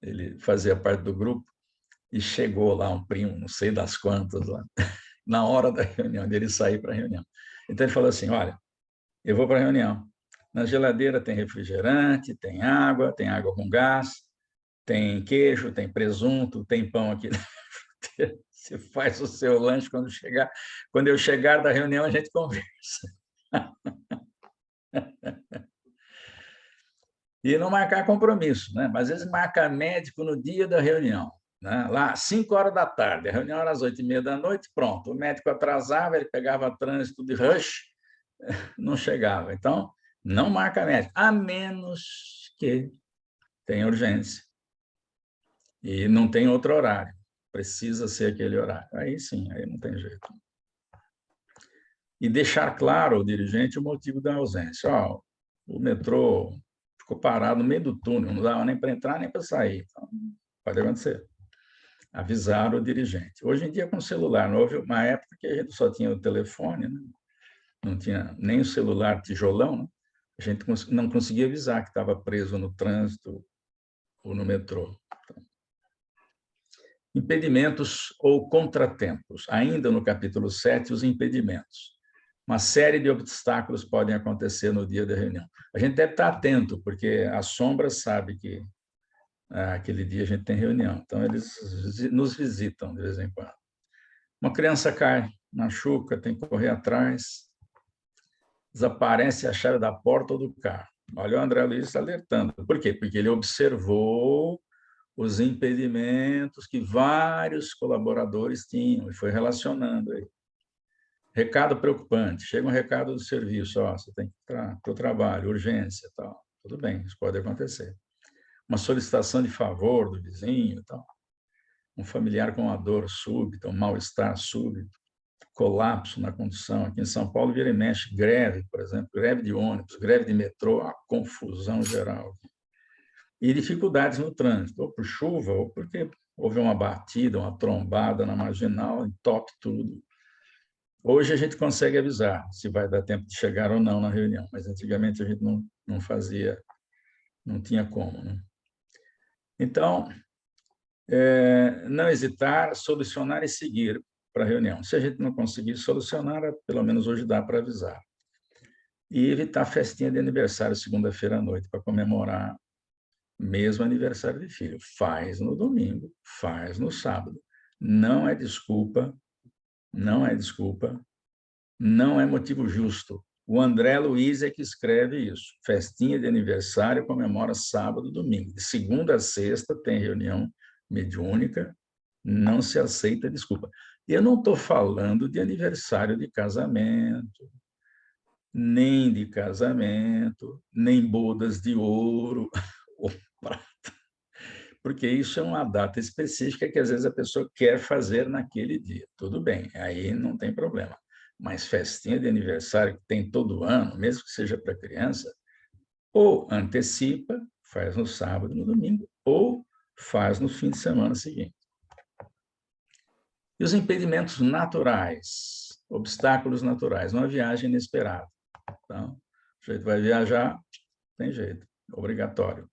ele fazia parte do grupo, e chegou lá um primo, não sei das quantas, lá, na hora da reunião, dele sair para a reunião. Então, ele falou assim, olha, eu vou para a reunião. Na geladeira tem refrigerante, tem água com gás, tem queijo, tem presunto, tem pão aqui. Você faz o seu lanche quando chegar. Quando eu chegar da reunião, a gente conversa. E não marcar compromisso, né? Mas às vezes marca médico no dia da reunião. Né? Lá, 5 horas da tarde, a reunião era às 8h30 da noite, pronto. O médico atrasava, ele pegava trânsito de rush, não chegava. Então, não marca médico, a menos que tenha urgência. E não tem outro horário. Precisa ser aquele horário. Aí sim, aí não tem jeito. E deixar claro ao dirigente o motivo da ausência. Ó, o metrô ficou parado no meio do túnel, não dava nem para entrar nem para sair. Então, pode acontecer. Avisar o dirigente. Hoje em dia, com o celular, não houve uma época que a gente só tinha o telefone, né? Não tinha nem o celular tijolão, né? A gente não conseguia avisar que estava preso no trânsito ou no metrô. Então, impedimentos ou contratempos. Ainda no capítulo 7, os impedimentos. Uma série de obstáculos podem acontecer no dia da reunião. A gente deve estar atento, porque a sombra sabe que aquele dia a gente tem reunião. Então, eles nos visitam de vez em quando. Uma criança cai, machuca, tem que correr atrás, desaparece a chave da porta ou do carro. Olha o André Luiz alertando. Por quê? Porque ele observou os impedimentos que vários colaboradores tinham e foi relacionando aí. Recado preocupante. Chega um recado do serviço, ó, você tem que ir para o trabalho, urgência, tal. Tudo bem, isso pode acontecer. Uma solicitação de favor do vizinho, tal. Um familiar com uma dor súbita, um mal-estar súbito, colapso na condução. Aqui em São Paulo, vira e mexe, greve, por exemplo, greve de ônibus, greve de metrô, a confusão geral. E dificuldades no trânsito, ou por chuva, ou porque houve uma batida, uma trombada na marginal, entope tudo. Hoje a gente consegue avisar se vai dar tempo de chegar ou não na reunião, mas antigamente a gente não fazia, não tinha como. Né? Então, não hesitar, solucionar e seguir para a reunião. Se a gente não conseguir solucionar, pelo menos hoje dá para avisar. E evitar festinha de aniversário segunda-feira à noite para comemorar mesmo aniversário de filho. Faz no domingo, faz no sábado. Não é desculpa, não é desculpa, não é motivo justo. O André Luiz é que escreve isso. Festinha de aniversário comemora sábado e domingo. De segunda a sexta tem reunião mediúnica, não se aceita desculpa. Eu não estou falando de aniversário de casamento, nem de casamento, nem bodas de ouro ou prata, porque isso é uma data específica que às vezes a pessoa quer fazer naquele dia. Tudo bem, aí não tem problema. Mas festinha de aniversário que tem todo ano, mesmo que seja para criança, ou antecipa, faz no sábado, no domingo, ou faz no fim de semana seguinte. E os impedimentos naturais, obstáculos naturais, uma viagem inesperada. Então, o sujeito vai viajar, tem jeito, obrigatório.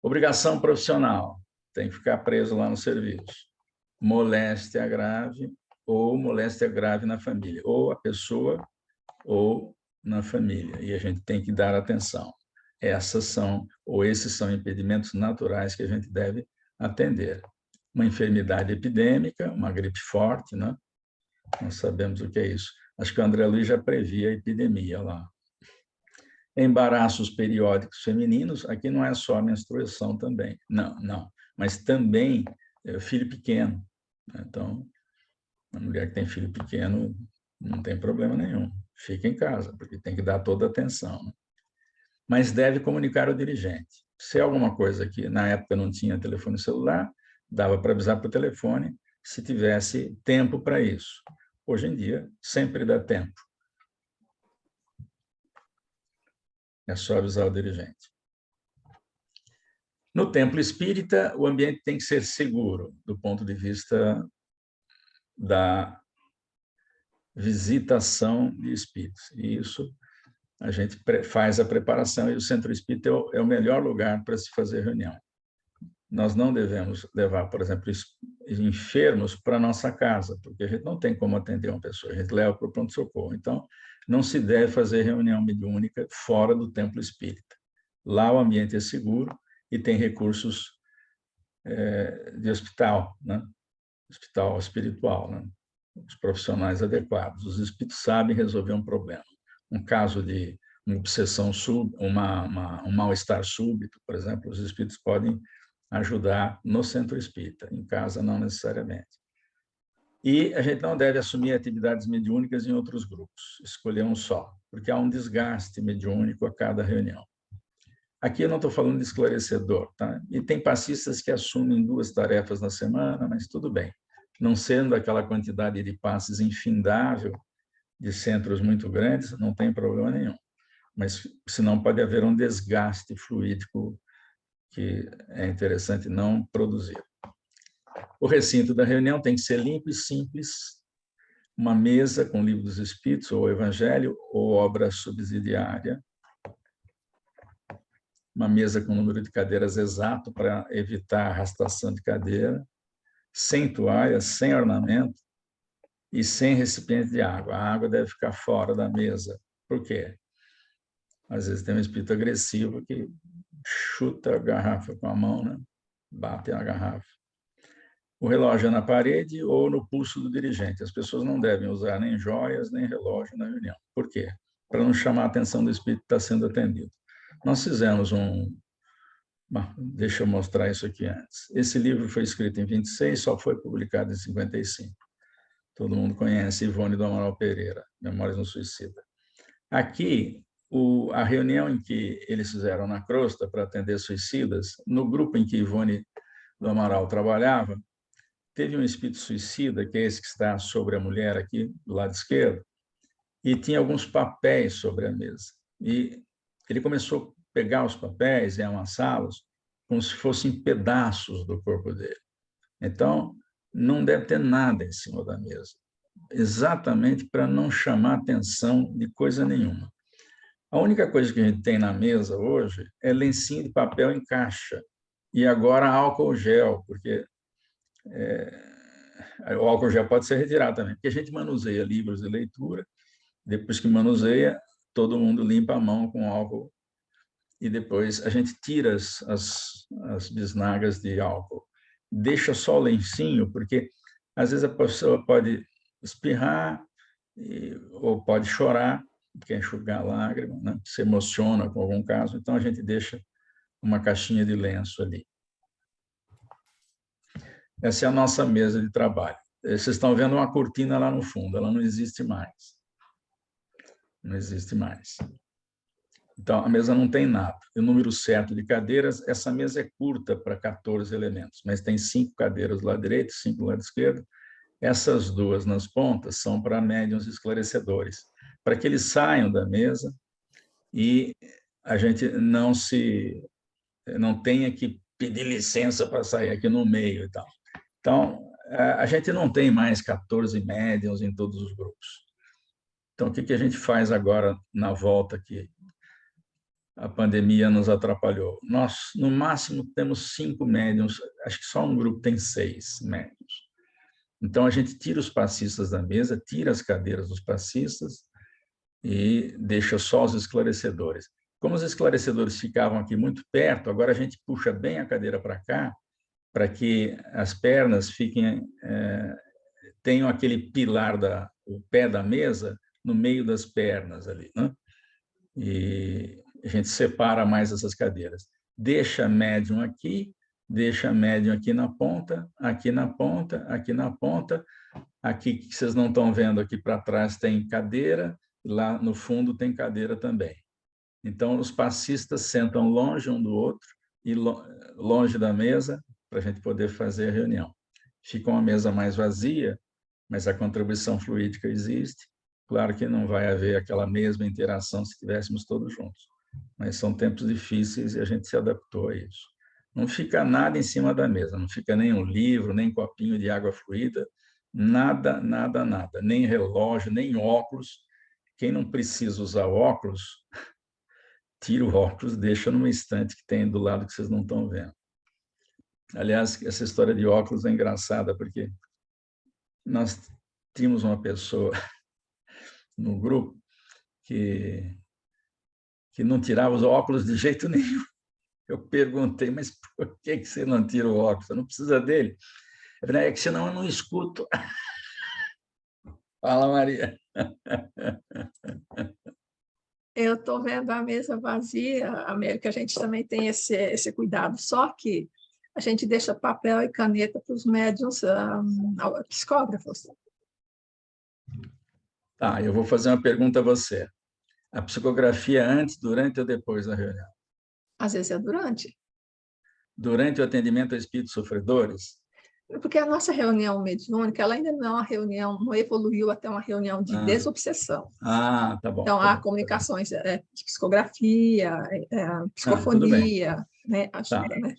Obrigação profissional, tem que ficar preso lá no serviço. Moléstia grave ou moléstia grave na família, ou a pessoa ou na família, e a gente tem que dar atenção. Essas são, ou esses são impedimentos naturais que a gente deve atender. Uma enfermidade epidêmica, uma gripe forte, né? Nós sabemos o que é isso. Acho que o André Luiz já previa a epidemia lá. Embaraços periódicos femininos, aqui não é só a menstruação também, não, mas também filho pequeno. Então, a mulher que tem filho pequeno não tem problema nenhum, fica em casa, porque tem que dar toda a atenção. Né? Mas deve comunicar ao dirigente. Se é alguma coisa que na época não tinha telefone celular, dava para avisar por telefone, se tivesse tempo para isso. Hoje em dia, sempre dá tempo. É só avisar o dirigente. No templo espírita, o ambiente tem que ser seguro, do ponto de vista da visitação de espíritos. E isso a gente faz a preparação, e o centro espírita é o melhor lugar para se fazer reunião. Nós não devemos levar, por exemplo, enfermos para a nossa casa, porque a gente não tem como atender uma pessoa, a gente leva para o pronto-socorro. Então, não se deve fazer reunião mediúnica fora do templo espírita. Lá o ambiente é seguro e tem recursos de hospital, né? Hospital espiritual, né? Os profissionais adequados. Os espíritos sabem resolver um problema. Um caso de uma obsessão súbita, um mal-estar súbito, por exemplo, os espíritos podem ajudar no centro espírita, em casa não necessariamente. E a gente não deve assumir atividades mediúnicas em outros grupos, escolher um só, porque há um desgaste mediúnico a cada reunião. Aqui eu não estou falando de esclarecedor, tá? E tem passistas que assumem 2 tarefas na semana, mas tudo bem. Não sendo aquela quantidade de passes infindável de centros muito grandes, não tem problema nenhum. Mas senão pode haver um desgaste fluídico que é interessante não produzir. O recinto da reunião tem que ser limpo e simples, uma mesa com livro dos Espíritos, ou Evangelho, ou obra subsidiária, uma mesa com número de cadeiras exato para evitar a arrastação de cadeira, sem toalha, sem ornamento e sem recipiente de água. A água deve ficar fora da mesa. Por quê? Às vezes tem um espírito agressivo que chuta a garrafa com a mão, né? Bate na garrafa. O relógio é na parede ou no pulso do dirigente. As pessoas não devem usar nem joias, nem relógio na reunião. Por quê? Para não chamar a atenção do espírito que está sendo atendido. Nós fizemos deixa eu mostrar isso aqui antes. Esse livro foi escrito em 26, só foi publicado em 55. Todo mundo conhece Ivone do Amaral Pereira, Memórias no Suicida. Aqui, a reunião em que eles fizeram na crosta para atender suicidas, no grupo em que Ivone do Amaral trabalhava, teve um espírito suicida, que é esse que está sobre a mulher aqui, do lado esquerdo, e tinha alguns papéis sobre a mesa. E ele começou a pegar os papéis e amassá-los como se fossem pedaços do corpo dele. Então, não deve ter nada em cima da mesa, exatamente para não chamar atenção de coisa nenhuma. A única coisa que a gente tem na mesa hoje é lencinho de papel em caixa e agora álcool gel, porque o álcool gel pode ser retirado também, porque a gente manuseia livros de leitura, depois que manuseia, todo mundo limpa a mão com álcool e depois a gente tira as bisnagas de álcool. Deixa só o lencinho, porque às vezes a pessoa pode espirrar ou pode chorar, quer enxugar a lágrima, né? Se emociona com algum caso, então a gente deixa uma caixinha de lenço ali. Essa é a nossa mesa de trabalho. Vocês estão vendo uma cortina lá no fundo, ela não existe mais. Não existe mais. Então, a mesa não tem nada. O número certo de cadeiras, essa mesa é curta para 14 elementos, mas tem 5 cadeiras do lado direito, 5 do lado esquerdo. Essas 2 nas pontas são para médiuns esclarecedores, para que eles saiam da mesa e a gente não tenha que pedir licença para sair aqui no meio e tal. Então, a gente não tem mais 14 médiuns em todos os grupos. Então, o que a gente faz agora na volta que a pandemia nos atrapalhou? Nós, no máximo, temos 5 médiuns, acho que só um grupo tem 6 médiuns. Então, a gente tira os passistas da mesa, tira as cadeiras dos passistas e deixa só os esclarecedores. Como os esclarecedores ficavam aqui muito perto, agora a gente puxa bem a cadeira para cá, para que as pernas tenham aquele pilar, o pé da mesa, no meio das pernas ali, né? E a gente separa mais essas cadeiras. Deixa médium aqui, deixa médium aqui na ponta, aqui na ponta, aqui na ponta. Aqui, que vocês não estão vendo, aqui para trás tem cadeira, lá no fundo tem cadeira também. Então, os passistas sentam longe um do outro e longe da mesa, para a gente poder fazer a reunião. Fica uma mesa mais vazia, mas a contribuição fluídica existe. Claro que não vai haver aquela mesma interação se estivéssemos todos juntos, mas são tempos difíceis e a gente se adaptou a isso. Não fica nada em cima da mesa, não fica nem um livro, nem copinho de água fluida, nada, nada, nada, nem relógio, nem óculos. Quem não precisa usar óculos, tira o óculos, deixa numa estante que tem do lado que vocês não estão vendo. Aliás, essa história de óculos é engraçada, porque nós tínhamos uma pessoa no grupo que não tirava os óculos de jeito nenhum. Eu perguntei, mas por que você não tira o óculos? Você não precisa dele? Eu falei, é que senão eu não escuto. Fala, Maria. Eu estou vendo a mesa vazia, América, a gente também tem esse cuidado, só que a gente deixa papel e caneta para os médiuns psicógrafos. Tá, eu vou fazer uma pergunta a você. A psicografia é antes, durante ou depois da reunião? Às vezes é durante. Durante o atendimento a espíritos sofredores? Porque a nossa reunião mediúnica, ela ainda não é uma reunião, não evoluiu até uma reunião de desobsessão. Tá bom. Então, há comunicações de psicografia, psicofonia, né? Né?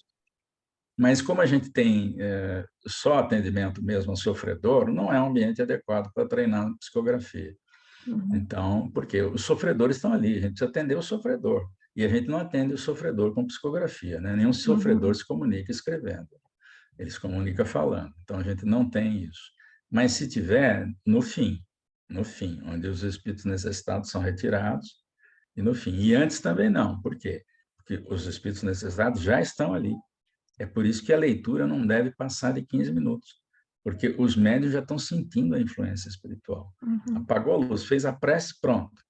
Mas como a gente tem só atendimento mesmo ao sofredor, não é um ambiente adequado para treinar psicografia. Uhum. Então, porque os sofredores estão ali, a gente precisa atender o sofredor. E a gente não atende o sofredor com psicografia, né? Nenhum sofredor se comunica escrevendo. Eles comunicam falando. Então, a gente não tem isso. Mas se tiver, no fim, onde os espíritos necessitados são retirados, e no fim. E antes também não. Por quê? Porque os espíritos necessitados já estão ali. É por isso que a leitura não deve passar de 15 minutos, porque os médiuns já estão sentindo a influência espiritual. Uhum. Apagou a luz, fez a prece, pronto.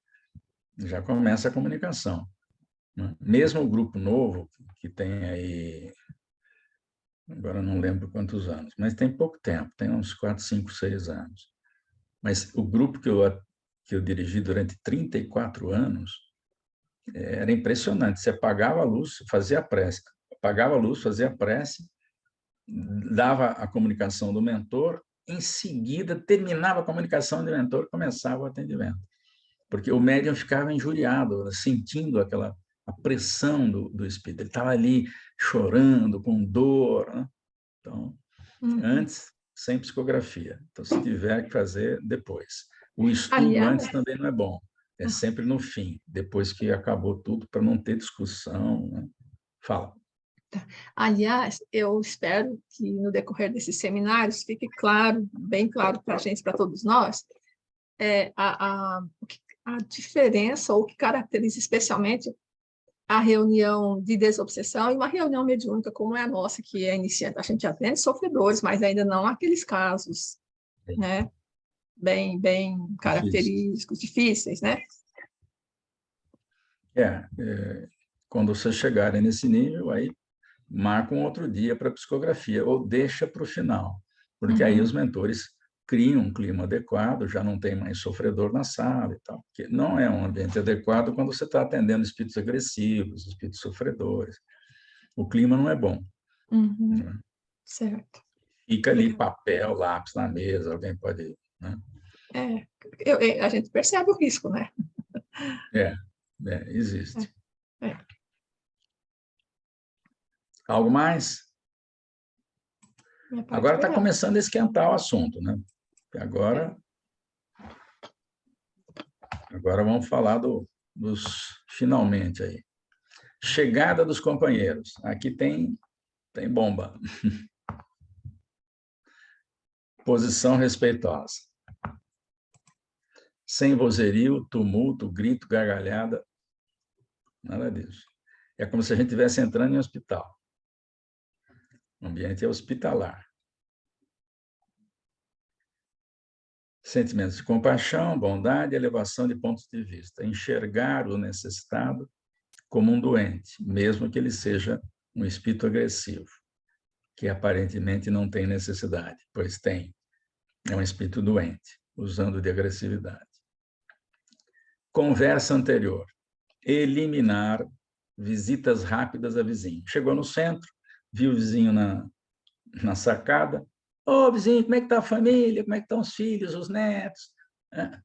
Já começa a comunicação. Mesmo o grupo novo, que tem aí, agora não lembro quantos anos, mas tem pouco tempo, tem uns 4, 5, 6 anos. Mas o grupo que eu dirigi durante 34 anos era impressionante. Você apagava a luz, fazia a prece, apagava a luz, fazia a prece, dava a comunicação do mentor, em seguida terminava a comunicação do mentor e começava o atendimento. Porque o médium ficava injuriado, sentindo a pressão do espírito. Ele estava ali chorando, com dor. Né? Então, antes, sem psicografia. Então, se tiver que fazer, depois. O estudo antes também não é bom. É sempre no fim, depois que acabou tudo, para não ter discussão. Né? Fala. Aliás, eu espero que no decorrer desses seminários fique claro, bem claro para a gente, para todos nós, a diferença, ou que caracteriza especialmente a reunião de desobsessão e uma reunião mediúnica como é a nossa, que é iniciante. A gente atende sofredores, mas ainda não aqueles casos, né? Bem característicos, difíceis, né? Quando vocês chegarem nesse nível, aí marca um outro dia para psicografia, ou deixa para o final, porque aí os mentores criam um clima adequado, já não tem mais sofredor na sala e tal, porque não é um ambiente adequado quando você está atendendo espíritos agressivos, espíritos sofredores. O clima não é bom. Né? Certo. Fica ali papel, lápis na mesa, alguém pode... Né? A gente percebe o risco, né? Existe. Algo mais? Agora está começando a esquentar o assunto, né? Agora vamos falar dos finalmente aí. Chegada dos companheiros. Aqui tem bomba. Posição respeitosa. Sem vozerio, tumulto, grito, gargalhada. Nada disso. É como se a gente estivesse entrando em um hospital. O ambiente é hospitalar. Sentimentos de compaixão, bondade, elevação de pontos de vista. Enxergar o necessitado como um doente, mesmo que ele seja um espírito agressivo, que aparentemente não tem necessidade, pois tem. É um espírito doente, usando de agressividade. Conversa anterior. Eliminar visitas rápidas a vizinho. Chegou no centro, viu o vizinho na sacada. Ô, vizinho, como é que está a família? Como é que estão os filhos, os netos?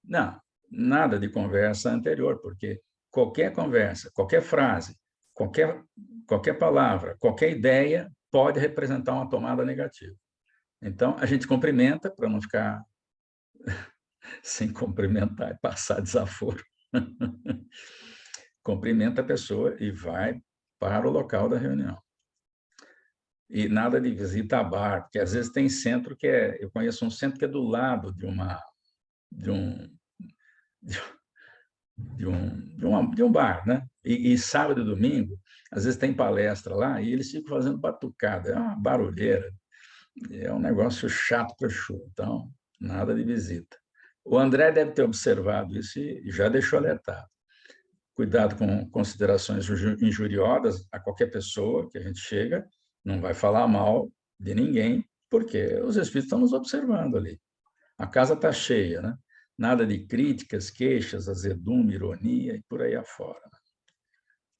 Não, nada de conversa anterior, porque qualquer conversa, qualquer frase, qualquer palavra, qualquer ideia pode representar uma tomada negativa. Então, a gente cumprimenta para não ficar sem cumprimentar e passar desaforo. Cumprimenta a pessoa e vai para o local da reunião. E nada de visita a bar, porque às vezes tem centro que é... Eu conheço um centro que é do lado de um bar, né? E sábado e domingo, às vezes tem palestra lá e eles ficam fazendo batucada, é uma barulheira, é um negócio chato para chuva, então nada de visita. O André deve ter observado isso e já deixou alertado. Cuidado com considerações injuriosas a qualquer pessoa que a gente chega, não vai falar mal de ninguém, porque os espíritos estão nos observando ali. A casa está cheia, né? Nada de críticas, queixas, azedume, ironia e por aí afora.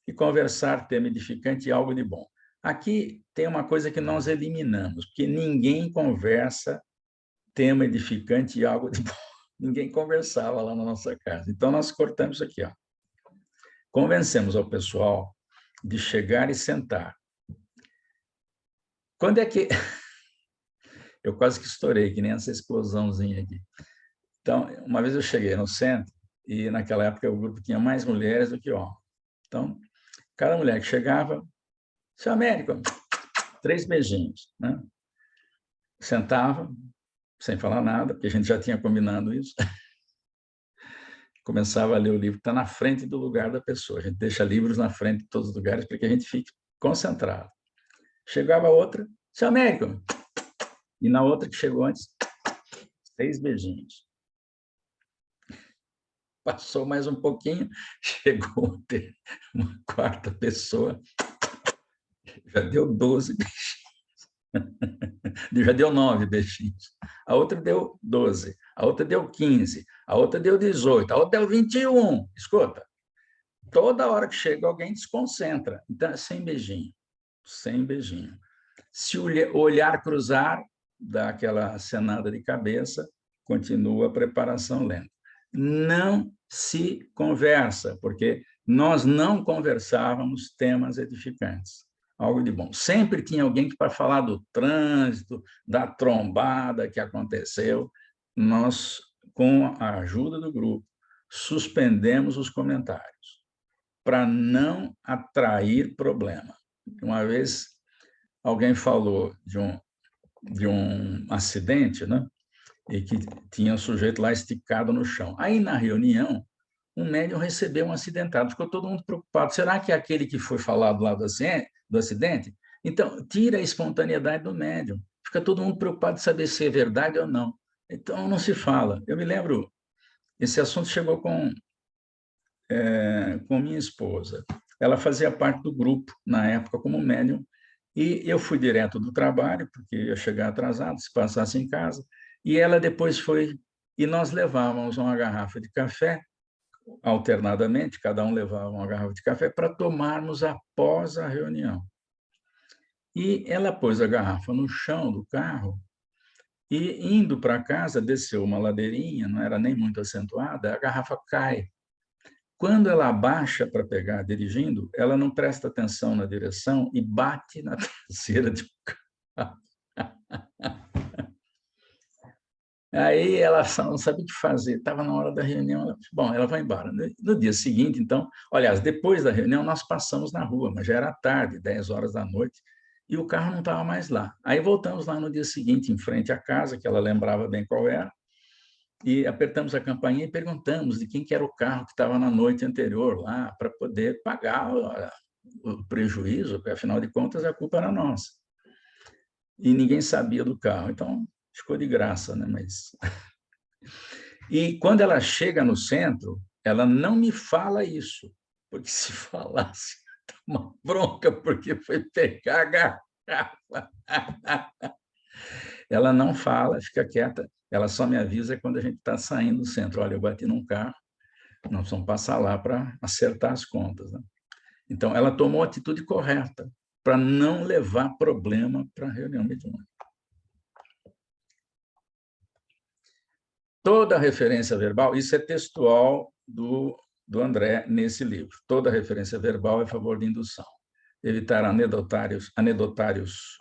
E conversar, tema edificante e algo de bom. Aqui tem uma coisa que nós eliminamos, porque ninguém conversa tema edificante e algo de bom. Ninguém conversava lá na nossa casa. Então, nós cortamos aqui, ó. Convencemos ao pessoal de chegar e sentar. Quando é que... Eu quase que estourei, que nem essa explosãozinha aqui. Então, uma vez eu cheguei no centro, e naquela época o grupo tinha mais mulheres do que homens. Então, cada mulher que chegava, seu Américo, 3 beijinhos, né? Sentava, sem falar nada, porque a gente já tinha combinado isso. Começava a ler o livro, está na frente do lugar da pessoa. A gente deixa livros na frente de todos os lugares para que a gente fique concentrado. Chegava outra, seu Américo, e na outra que chegou antes, 6 beijinhos. Passou mais um pouquinho, chegou uma quarta pessoa, já deu 12 beijinhos. Já deu 9 beijinhos. A outra deu 12, a outra deu 15, a outra deu 18, a outra deu 21. Escuta, toda hora que chega alguém desconcentra. Então, sem beijinho, sem beijinho. Se o olhar cruzar, dá aquela acenada de cabeça, continua a preparação lenta. Não se conversa, porque nós não conversávamos temas edificantes. Algo de bom. Sempre tinha alguém que, para falar do trânsito, da trombada que aconteceu, nós, com a ajuda do grupo, suspendemos os comentários para não atrair problema. Uma vez, alguém falou de um acidente, né? E que tinha um sujeito lá esticado no chão. Aí, na reunião, um médium recebeu um acidentado. Ficou todo mundo preocupado. Será que é aquele que foi falado lá do acidente? Então, tira a espontaneidade do médium. Fica todo mundo preocupado de saber se é verdade ou não. Então, não se fala. Eu me lembro, esse assunto chegou com minha esposa. Ela fazia parte do grupo, na época, como médium, e eu fui direto do trabalho, porque ia chegar atrasado, se passasse em casa, e ela depois foi, e nós levávamos uma garrafa de café, alternadamente, cada um levava uma garrafa de café para tomarmos após a reunião. E ela pôs a garrafa no chão do carro e, indo para casa, desceu uma ladeirinha, não era nem muito acentuada, a garrafa cai. Quando ela abaixa para pegar dirigindo, ela não presta atenção na direção e bate na traseira de um carro. Aí ela não sabia o que fazer, estava na hora da reunião, ela vai embora. No dia seguinte, então, aliás, depois da reunião, nós passamos na rua, mas já era tarde, 10 horas da noite, e o carro não estava mais lá. Aí voltamos lá no dia seguinte, em frente à casa, que ela lembrava bem qual era, e apertamos a campainha e perguntamos de quem que era o carro que estava na noite anterior lá, para poder pagar o prejuízo, porque, afinal de contas, a culpa era nossa. E ninguém sabia do carro, então ficou de graça, né? Mas... E quando ela chega no centro, ela não me fala isso, porque se falasse, uma bronca, porque foi pegar a garrafa. Ela não fala, fica quieta, ela só me avisa quando a gente está saindo do centro. Olha, eu bati num carro, nós vamos passar lá para acertar as contas, né? Então, ela tomou a atitude correta para não levar problema para a reunião mediúnica. Toda referência verbal, isso é textual do André nesse livro, toda referência verbal é a favor de indução. Evitar anedotários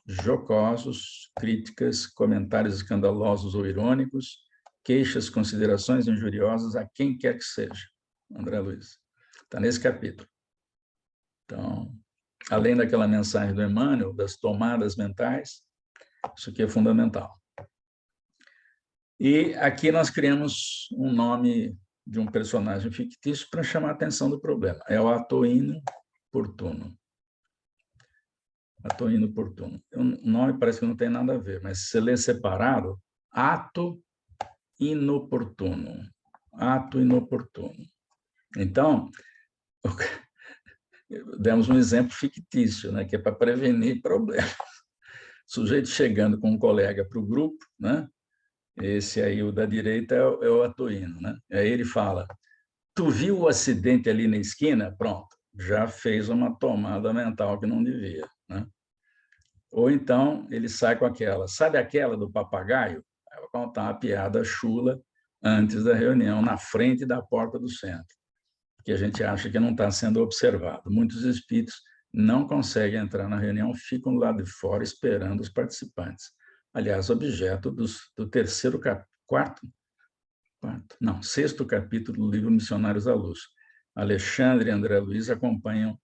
jocosos, críticas, comentários escandalosos ou irônicos, queixas, considerações injuriosas a quem quer que seja. André Luiz. Está nesse capítulo. Então, além daquela mensagem do Emmanuel, das tomadas mentais, isso aqui é fundamental. E aqui nós criamos um nome de um personagem fictício para chamar a atenção do problema. É o Atoíno Portuno. Atoíno Portuno. O nome parece que não tem nada a ver, mas se você lê separado, ato inoportuno. Ato inoportuno. Então, demos um exemplo fictício, né, que é para prevenir problemas. Sujeito chegando com um colega para o grupo, né? Esse aí, o da direita, é o Atoíno, né? Aí ele fala, tu viu o acidente ali na esquina? Pronto, já fez uma tomada mental que não devia, né? Ou então, ele sai com aquela, sabe aquela do papagaio? Eu vou contar uma piada chula antes da reunião, na frente da porta do centro, que a gente acha que não está sendo observado. Muitos espíritos não conseguem entrar na reunião, ficam do lado de fora esperando os participantes. Aliás, objeto do sexto capítulo do livro Missionários da Luz. Alexandre e André Luiz acompanham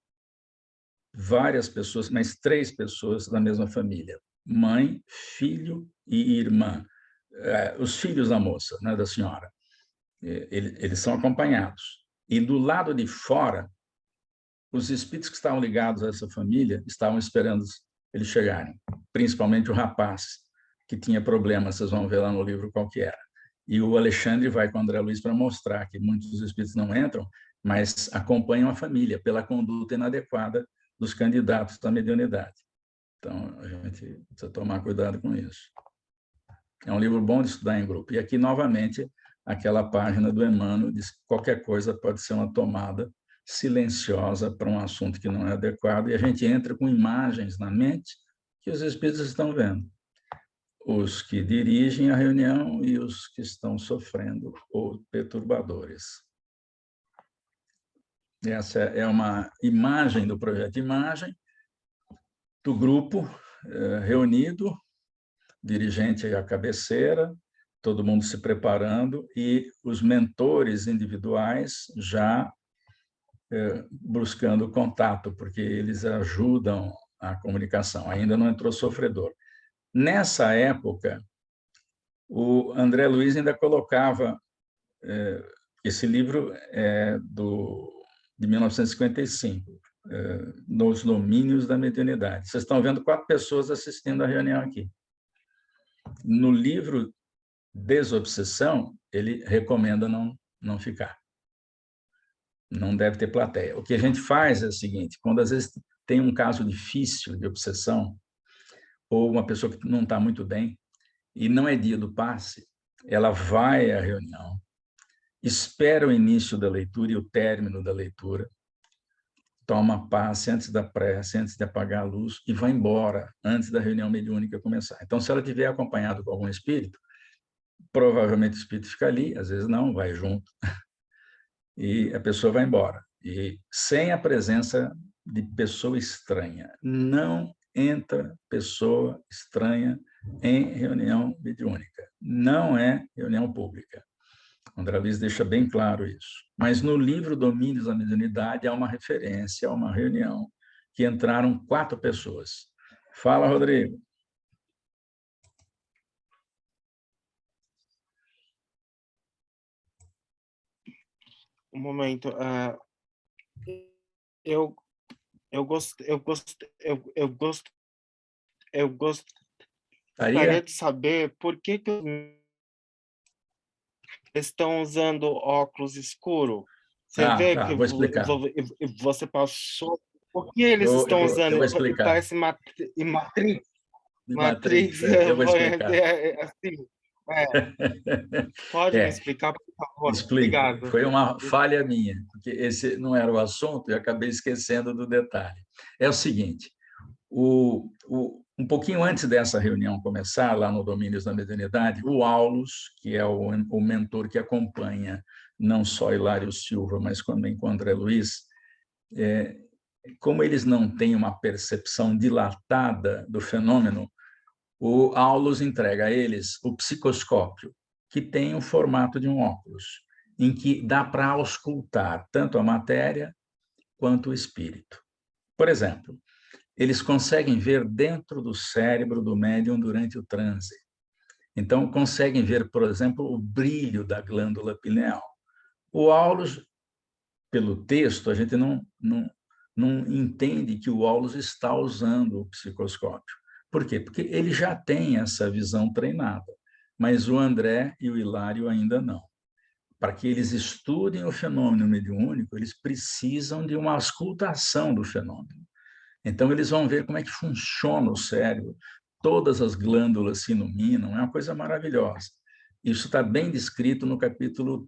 várias pessoas, mas 3 pessoas da mesma família, mãe, filho e irmã. Os filhos da moça, né, da senhora, eles são acompanhados. E do lado de fora, os espíritos que estavam ligados a essa família estavam esperando eles chegarem, principalmente o rapaz, que tinha problemas, vocês vão ver lá no livro qual que era. E o Alexandre vai com o André Luiz para mostrar que muitos espíritos não entram, mas acompanham a família pela conduta inadequada dos candidatos da mediunidade. Então, a gente precisa tomar cuidado com isso. É um livro bom de estudar em grupo. E aqui, novamente, aquela página do Emmanuel diz que qualquer coisa pode ser uma tomada silenciosa para um assunto que não é adequado, e a gente entra com imagens na mente que os espíritos estão vendo. Os que dirigem a reunião e os que estão sofrendo ou perturbadores. Essa é uma imagem do projeto Imagem, do grupo reunido, dirigente à cabeceira, todo mundo se preparando, e os mentores individuais já buscando contato, porque eles ajudam a comunicação. Ainda não entrou sofredor. Nessa época, o André Luiz ainda colocava Esse livro é de 1955, Nos Domínios da Mediunidade. Vocês estão vendo 4 pessoas assistindo a reunião aqui. No livro Desobsessão, ele recomenda não ficar. Não deve ter plateia. O que a gente faz é o seguinte, quando às vezes tem um caso difícil de obsessão, ou uma pessoa que não está muito bem, e não é dia do passe, ela vai à reunião, espera o início da leitura e o término da leitura, toma passe antes da prece, antes de apagar a luz, e vai embora antes da reunião mediúnica começar. Então, se ela tiver acompanhado com algum espírito, provavelmente o espírito fica ali, às vezes não, vai junto, e a pessoa vai embora. E sem a presença de pessoa estranha. Não entra pessoa estranha em reunião mediúnica. Não é reunião pública. André Luiz deixa bem claro isso. Mas no livro Domínios da Mediunidade há uma referência a uma reunião que entraram 4 pessoas. Fala, Rodrigo. Um momento. Eu gostaria de saber por que estão usando óculos escuros. Você vê que vou explicar. Você passou. Por que eles estão usando? Eu vou explicar. Parece Matrix. Matrix, eu vou explicar. Assim, Pode me explicar, por favor? Explico. Obrigado. Foi uma falha minha, porque esse não era o assunto e acabei esquecendo do detalhe. É o seguinte, um pouquinho antes dessa reunião começar, lá no Domínios da Mediunidade, o Aulus, que é o mentor que acompanha não só Hilário Silva, mas também com André Luiz, como eles não têm uma percepção dilatada do fenômeno, o Aulus entrega a eles o psicoscópio, que tem o formato de um óculos, em que dá para auscultar tanto a matéria quanto o espírito. Por exemplo, eles conseguem ver dentro do cérebro do médium durante o transe. Então, conseguem ver, por exemplo, o brilho da glândula pineal. O Aulus, pelo texto, a gente não entende que o Aulus está usando o psicoscópio. Por quê? Porque ele já tem essa visão treinada, mas o André e o Hilário ainda não. Para que eles estudem o fenômeno mediúnico, eles precisam de uma auscultação do fenômeno. Então, eles vão ver como é que funciona o cérebro, todas as glândulas se iluminam, é uma coisa maravilhosa. Isso está bem descrito no capítulo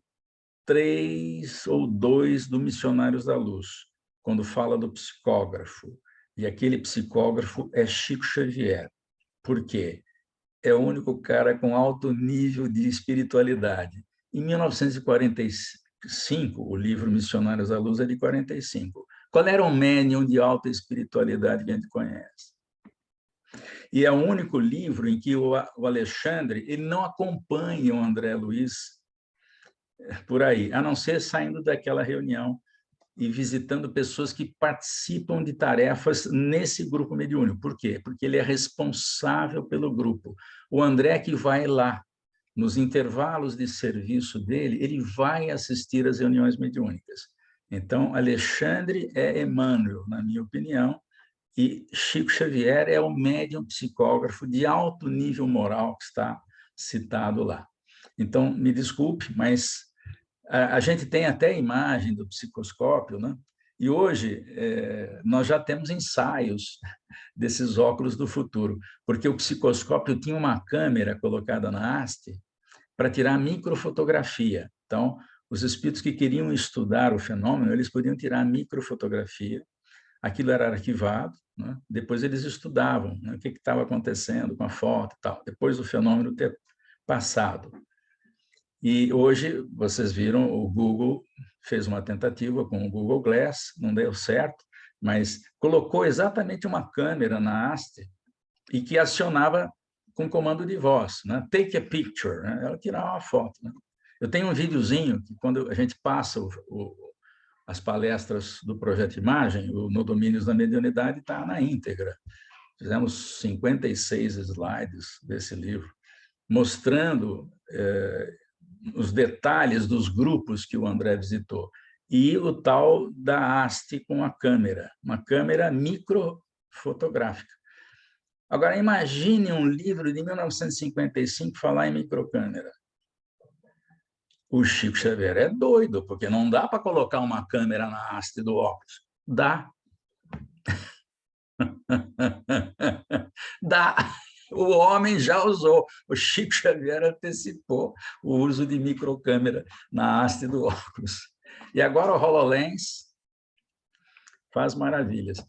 3 ou 2 do Missionários da Luz, quando fala do psicógrafo. E aquele psicógrafo é Chico Xavier. Por quê? É o único cara com alto nível de espiritualidade. Em 1945, o livro Missionários da Luz é de 45. Qual era o médium de alta espiritualidade que a gente conhece? E é o único livro em que o Alexandre ele não acompanha o André Luiz por aí, a não ser saindo daquela reunião e visitando pessoas que participam de tarefas nesse grupo mediúnico. Por quê? Porque ele é responsável pelo grupo. O André que vai lá, nos intervalos de serviço dele, ele vai assistir às reuniões mediúnicas. Então, Alexandre é Emmanuel, na minha opinião, e Chico Xavier é o médium psicógrafo de alto nível moral que está citado lá. Então, me desculpe, mas a gente tem até a imagem do psicoscópio, né? E hoje nós já temos ensaios desses óculos do futuro, porque o psicoscópio tinha uma câmera colocada na haste para tirar microfotografia. Então, os espíritos que queriam estudar o fenômeno, eles podiam tirar microfotografia, aquilo era arquivado, né? Depois eles estudavam, né, o que estava acontecendo com a foto e tal, depois do fenômeno ter passado. E hoje, vocês viram, o Google fez uma tentativa com o Google Glass, não deu certo, mas colocou exatamente uma câmera na haste e que acionava com comando de voz, né? Take a picture, né? Ela tirava uma foto. Né? Eu tenho um videozinho que, quando a gente passa as palestras do Projeto Imagem, no Domínios da Mediunidade, está na íntegra. Fizemos 56 slides desse livro, mostrando os detalhes dos grupos que o André visitou. E o tal da haste com a câmera, uma câmera microfotográfica. Agora, imagine um livro de 1955 falar em microcâmera. O Chico Xavier é doido, porque não dá para colocar uma câmera na haste do óculos. Dá. Dá. O homem já usou. O Chico Xavier antecipou o uso de microcâmera na haste do óculos. E agora o HoloLens faz maravilhas.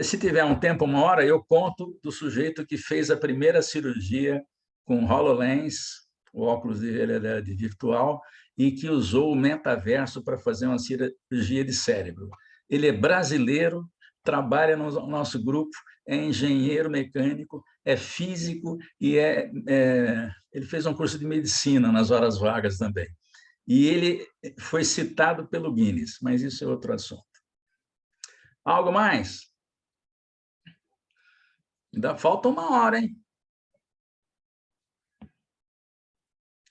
Se tiver um tempo, uma hora, eu conto do sujeito que fez a primeira cirurgia com HoloLens, o óculos de realidade virtual, e que usou o metaverso para fazer uma cirurgia de cérebro. Ele é brasileiro, trabalha no nosso grupo, é engenheiro mecânico, é físico e ele fez um curso de medicina nas horas vagas também. E ele foi citado pelo Guinness, mas isso é outro assunto. Algo mais? Ainda falta uma hora, hein?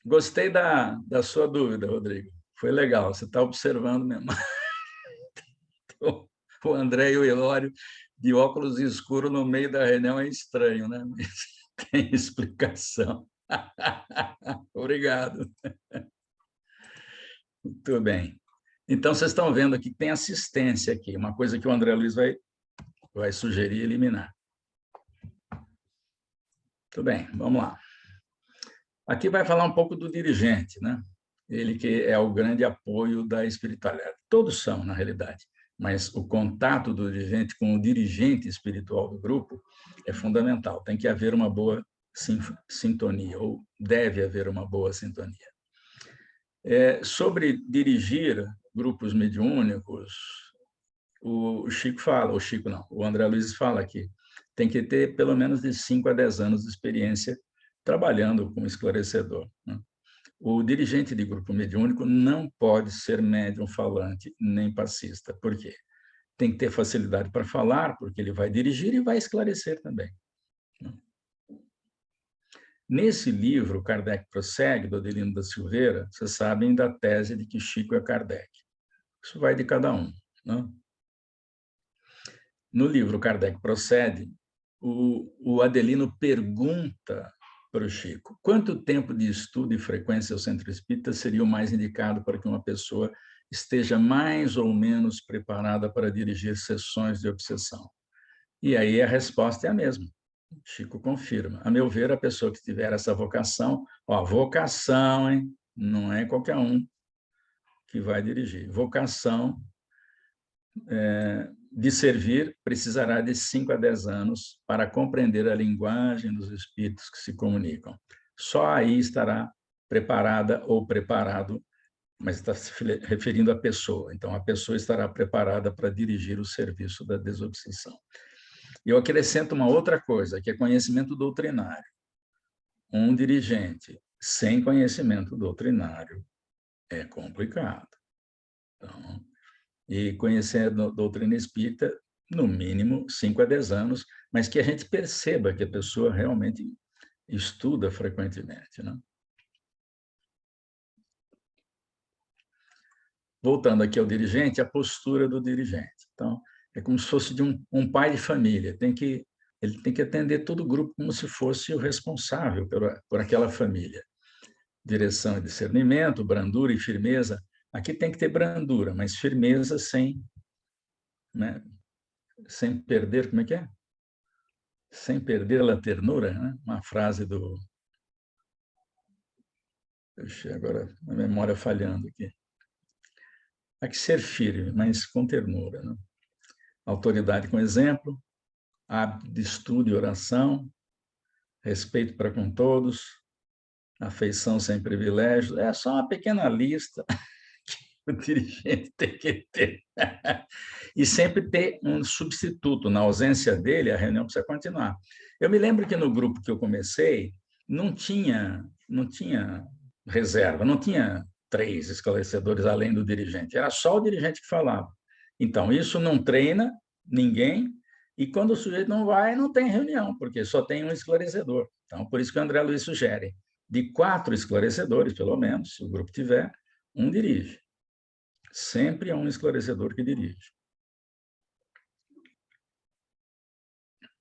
Gostei da sua dúvida, Rodrigo. Foi legal, você está observando mesmo. O André e o Hilório de óculos escuros no meio da reunião é estranho, né? Mas tem explicação. Obrigado. Muito bem. Então, vocês estão vendo aqui que tem assistência aqui, uma coisa que o André Luiz vai sugerir eliminar. Muito bem, vamos lá. Aqui vai falar um pouco do dirigente, né? Ele que é o grande apoio da espiritualidade. Todos são, na realidade, mas o contato do dirigente com o dirigente espiritual do grupo é fundamental. Tem que haver uma boa sintonia, ou deve haver uma boa sintonia. Sobre dirigir grupos mediúnicos, o Chico fala, o André Luiz fala que tem que ter pelo menos de 5 a 10 anos de experiência trabalhando como esclarecedor, né? O dirigente de grupo mediúnico não pode ser médium falante nem passista. Por quê? Tem que ter facilidade para falar, porque ele vai dirigir e vai esclarecer também. Nesse livro, Kardec prossegue, do Adelino da Silveira, vocês sabem da tese de que Chico é Kardec. Isso vai de cada um, né? No livro Kardec procede, o Adelino pergunta para o Chico: quanto tempo de estudo e frequência ao centro espírita seria o mais indicado para que uma pessoa esteja mais ou menos preparada para dirigir sessões de obsessão? E aí a resposta é a mesma. Chico confirma. A meu ver, a pessoa que tiver essa vocação, vocação, hein? Não é qualquer um que vai dirigir. Vocação de servir precisará de 5 a 10 anos para compreender a linguagem dos espíritos que se comunicam. Só aí estará preparada ou preparado, mas está se referindo à pessoa. Então, a pessoa estará preparada para dirigir o serviço da desobsessão. E eu acrescento uma outra coisa, que é conhecimento doutrinário. Um dirigente sem conhecimento doutrinário é complicado. Então, e conhecer a doutrina espírita, no mínimo 5 a 10 anos, mas que a gente perceba que a pessoa realmente estuda frequentemente, né? Voltando aqui ao dirigente, a postura do dirigente. Então, é como se fosse de um pai de família. Ele tem que atender todo o grupo como se fosse o responsável por aquela família. Direção e discernimento, brandura e firmeza. Aqui tem que ter brandura, mas firmeza sem perder, como é que é? Sem perder a ternura, né? Uma frase do... Agora a memória falhando aqui. Há que ser firme, mas com ternura, né? Autoridade com exemplo, hábito de estudo e oração, respeito para com todos, afeição sem privilégios. É só uma pequena lista que o dirigente tem que ter. E sempre ter um substituto. Na ausência dele, a reunião precisa continuar. Eu me lembro que no grupo que eu comecei, não tinha reserva, não tinha 3 esclarecedores além do dirigente, era só o dirigente que falava. Então, isso não treina ninguém, e quando o sujeito não vai, não tem reunião, porque só tem um esclarecedor. Então, por isso que o André Luiz sugere, de 4 esclarecedores, pelo menos, se o grupo tiver, um dirige. Sempre é um esclarecedor que dirige.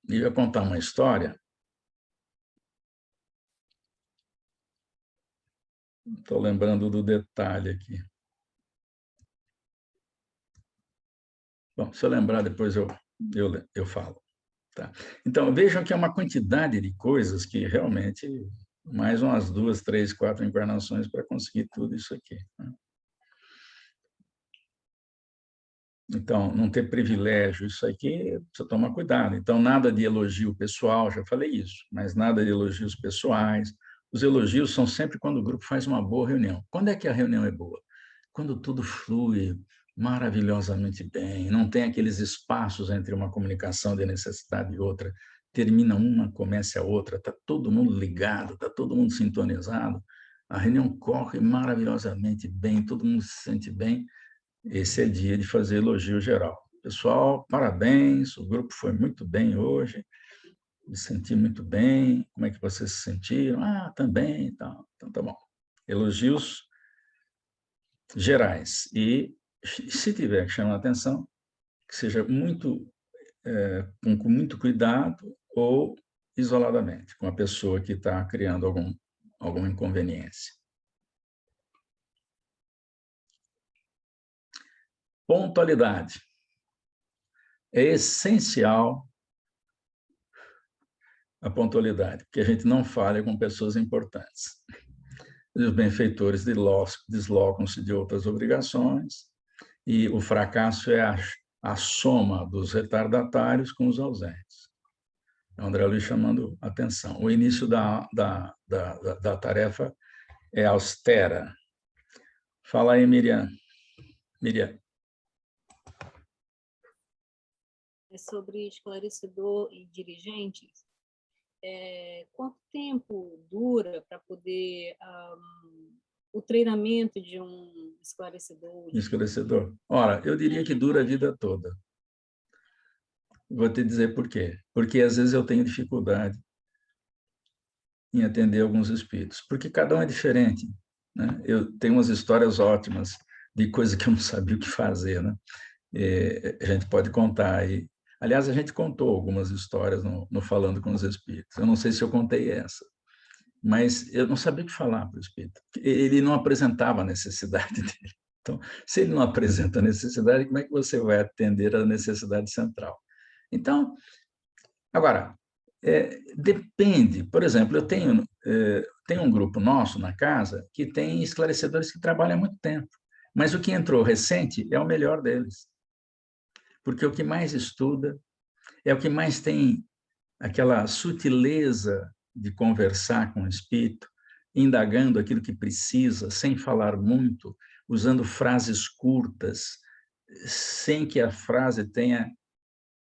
E eu ia contar uma história. Estou lembrando do detalhe aqui. Bom, se eu lembrar, depois eu falo. Tá? Então, vejam que é uma quantidade de coisas que realmente, mais umas 2, 3, 4 encarnações para conseguir tudo isso aqui. Né? Então, não ter privilégio, isso aqui, precisa tomar cuidado. Então, nada de elogio pessoal, já falei isso, mas nada de elogios pessoais. Os elogios são sempre quando o grupo faz uma boa reunião. Quando é que a reunião é boa? Quando tudo flui maravilhosamente bem, não tem aqueles espaços entre uma comunicação de necessidade e outra, termina uma, começa a outra, está todo mundo ligado, está todo mundo sintonizado, a reunião corre maravilhosamente bem, todo mundo se sente bem. Esse é dia de fazer elogio geral. Pessoal, parabéns, o grupo foi muito bem hoje, me senti muito bem, como é que vocês se sentiram? Ah, também, então tá bom. Elogios gerais. E, se tiver que chamar a atenção, que seja muito, com muito cuidado ou isoladamente, com a pessoa que está criando alguma inconveniência. Pontualidade. É essencial a pontualidade, porque a gente não falha com pessoas importantes. Os benfeitores deslocam-se de outras obrigações e o fracasso é a soma dos retardatários com os ausentes. O André Luiz chamando atenção. O início da tarefa é austera. Fala aí, Miriam. Miriam. É sobre esclarecedor e dirigentes. Quanto tempo dura para poder o treinamento de um esclarecedor? Esclarecedor. Ora, eu diria que dura a vida toda. Vou te dizer por quê. Porque às vezes eu tenho dificuldade em atender alguns espíritos, porque cada um é diferente. Né? Eu tenho umas histórias ótimas de coisas que eu não sabia o que fazer. Né? A gente pode contar aí. Aliás, a gente contou algumas histórias no Falando com os Espíritos. Eu não sei se eu contei essa, mas eu não sabia o que falar para o espírito. Ele não apresentava a necessidade dele. Então, se ele não apresenta a necessidade, como é que você vai atender a necessidade central? Então, agora, depende. Por exemplo, eu tenho um grupo nosso na casa que tem esclarecedores que trabalham há muito tempo, mas o que entrou recente é o melhor deles. Porque o que mais estuda é o que mais tem aquela sutileza de conversar com o espírito, indagando aquilo que precisa, sem falar muito, usando frases curtas, sem que a frase tenha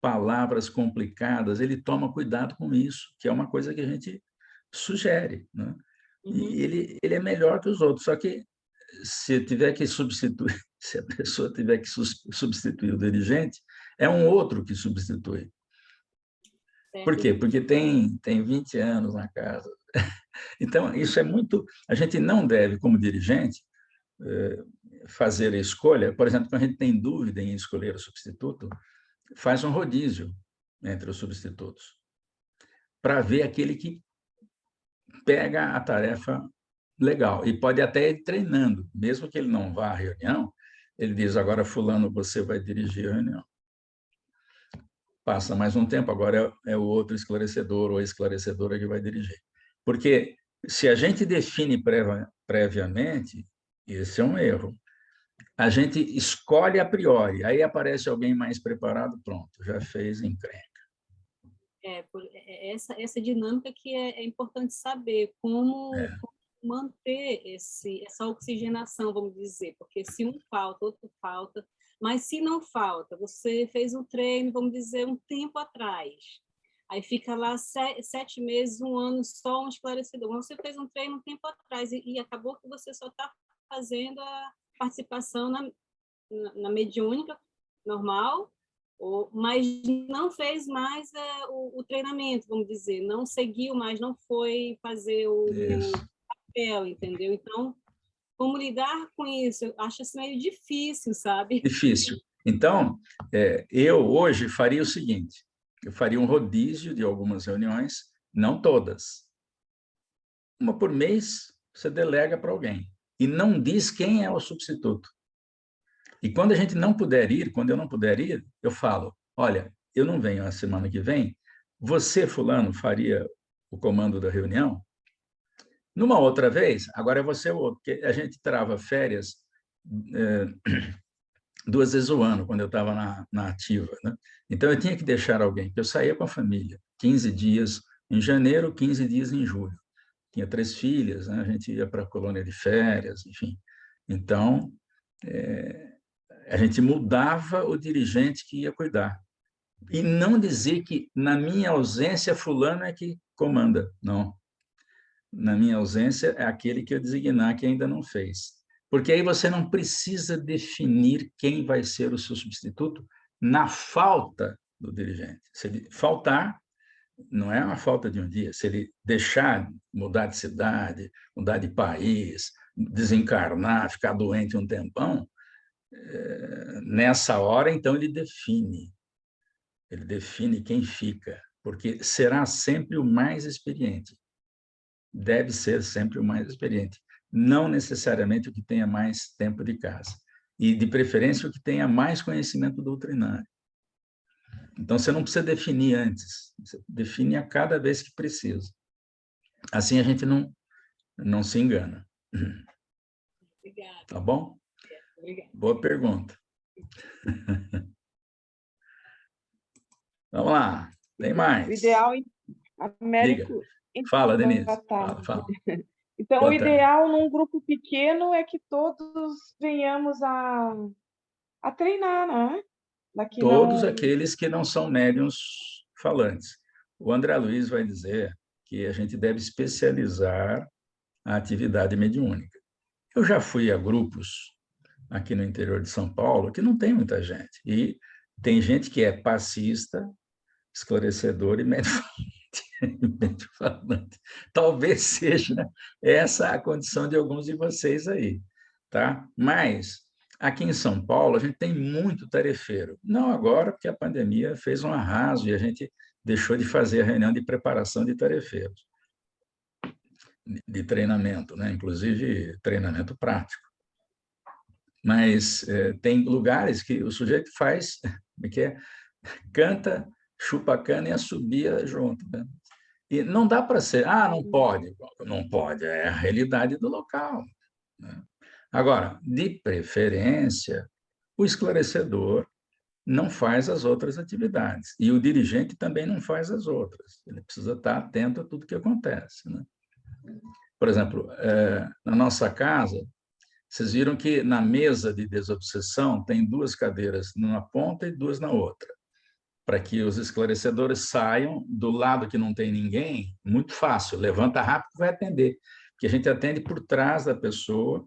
palavras complicadas. Ele toma cuidado com isso, que é uma coisa que a gente sugere. Né? E ele é melhor que os outros, só que se tiver que substituir, se a pessoa tiver que substituir o dirigente, é um outro que substitui. Por quê? Porque tem 20 anos na casa. Então, isso é muito... A gente não deve, como dirigente, fazer a escolha. Por exemplo, quando a gente tem dúvida em escolher o substituto, faz um rodízio entre os substitutos, para ver aquele que pega a tarefa legal. E pode até ir treinando, mesmo que ele não vá à reunião, ele diz, agora fulano, você vai dirigir a reunião. Passa mais um tempo, agora é o outro esclarecedor ou a esclarecedora que vai dirigir. Porque se a gente define previamente, esse é um erro. A gente escolhe a priori, aí aparece alguém mais preparado, pronto, já fez encrenca. Essa dinâmica que é importante saber como manter essa oxigenação, vamos dizer, porque se um falta, outro falta, mas se não falta, você fez um treino, vamos dizer, um tempo atrás, aí fica lá 7 meses, 1 ano, só um esclarecedor. Você fez um treino um tempo atrás e acabou que você só está fazendo a participação na mediúnica normal, mas não fez mais o treinamento, vamos dizer, não seguiu mais, não foi fazer papel, entendeu? Então, como lidar com isso? Eu acho isso meio difícil, sabe? Difícil. Então, eu hoje faria o seguinte, eu faria um rodízio de algumas reuniões, não todas. Uma por mês, você delega para alguém. E não diz quem é o substituto. E quando a gente não puder ir, quando eu não puder ir, eu falo, olha, eu não venho a semana que vem, você, fulano, faria o comando da reunião? Numa outra vez, agora é você ou outro, porque a gente trava férias 2 vezes o ano, quando eu estava na ativa, né? Então, eu tinha que deixar alguém, porque eu saía com a família, 15 dias em janeiro, 15 dias em julho. Tinha 3 filhas, né? A gente ia para a colônia de férias, enfim. Então, a gente mudava o dirigente que ia cuidar. E não dizer que, na minha ausência, fulano é que comanda. Não. Na minha ausência, é aquele que eu designar que ainda não fez. Porque aí você não precisa definir quem vai ser o seu substituto na falta do dirigente. Se ele faltar, não é uma falta de um dia. Se ele deixar, mudar de cidade, mudar de país, desencarnar, ficar doente um tempão, nessa hora, então, ele define. Ele define quem fica, porque será sempre o mais experiente. Deve ser sempre o mais experiente. Não necessariamente o que tenha mais tempo de casa. E, de preferência, o que tenha mais conhecimento doutrinário. Então, você não precisa definir antes. Você define a cada vez que precisa. Assim, a gente não se engana. Obrigada. Tá bom? Obrigada. Boa pergunta. Vamos lá. Tem mais. O ideal, Américo... Diga. Fala, Denise. Boa tarde. Fala. Então, Boa o ideal num grupo pequeno é que todos venhamos a treinar, né? Todos aqueles que não são médiuns falantes. O André Luiz vai dizer que a gente deve especializar a atividade mediúnica. Eu já fui a grupos aqui no interior de São Paulo que não tem muita gente. E tem gente que é passista, esclarecedor e médio falante. Talvez seja essa a condição de alguns de vocês aí, tá? Mas aqui em São Paulo a gente tem muito tarefeiro. Não agora, porque a pandemia fez um arraso e a gente deixou de fazer a reunião de preparação de tarefeiros, de treinamento, né? Inclusive treinamento prático. Mas tem lugares que o sujeito faz, canta, chupa a cana e assobia junto, né? E não dá para ser, não pode. Não pode, é a realidade do local, né? Agora, de preferência, o esclarecedor não faz as outras atividades, e o dirigente também não faz as outras. Ele precisa estar atento a tudo que acontece, né? Por exemplo, na nossa casa, vocês viram que na mesa de desobsessão tem 2 cadeiras numa ponta e 2 na outra, para que os esclarecedores saiam do lado que não tem ninguém, muito fácil, levanta rápido e vai atender, porque a gente atende por trás da pessoa.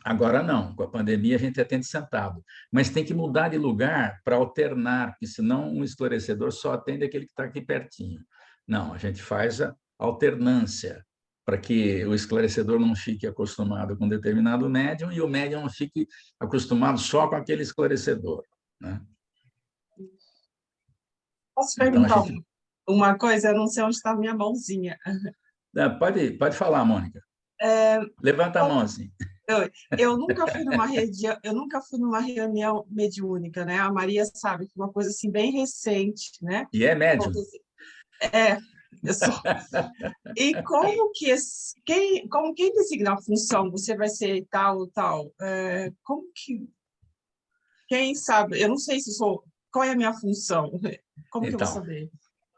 Agora não, com a pandemia a gente atende sentado, mas tem que mudar de lugar para alternar, porque senão um esclarecedor só atende aquele que está aqui pertinho. Não, a gente faz a alternância, para que o esclarecedor não fique acostumado com determinado médium e o médium não fique acostumado só com aquele esclarecedor, né? Posso perguntar uma coisa? Eu não sei onde está a minha mãozinha. Pode falar, Mônica. Levanta a mão assim. Eu nunca fui numa reunião mediúnica, né? A Maria sabe que é uma coisa assim bem recente, né? E é médium. Eu sou. E como que quem designa a função? Você vai ser tal, tal? Como que quem sabe? Eu não sei se sou. Qual é a minha função? Como que eu vou saber?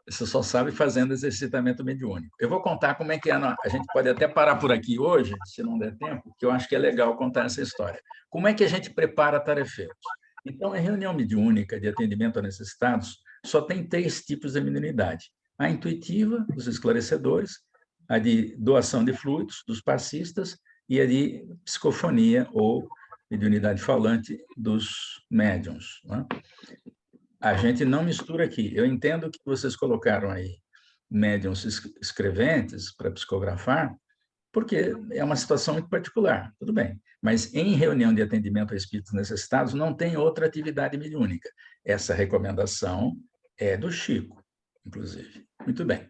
Você só sabe fazendo exercitamento mediúnico. Eu vou contar como é que é. A gente pode até parar por aqui hoje, se não der tempo, que eu acho que é legal contar essa história. Como é que a gente prepara tarefeiros? Então, a reunião mediúnica de atendimento a necessitados só tem 3 tipos de mediunidade. A intuitiva, dos esclarecedores, a de doação de fluidos, dos passistas, e a de psicofonia, ou mediunidade falante, dos médiuns, né? A gente não mistura aqui. Eu entendo que vocês colocaram aí médiuns escreventes para psicografar, porque é uma situação muito particular, tudo bem. Mas em reunião de atendimento a espíritos necessitados não tem outra atividade mediúnica. Essa recomendação é do Chico, inclusive. Muito bem.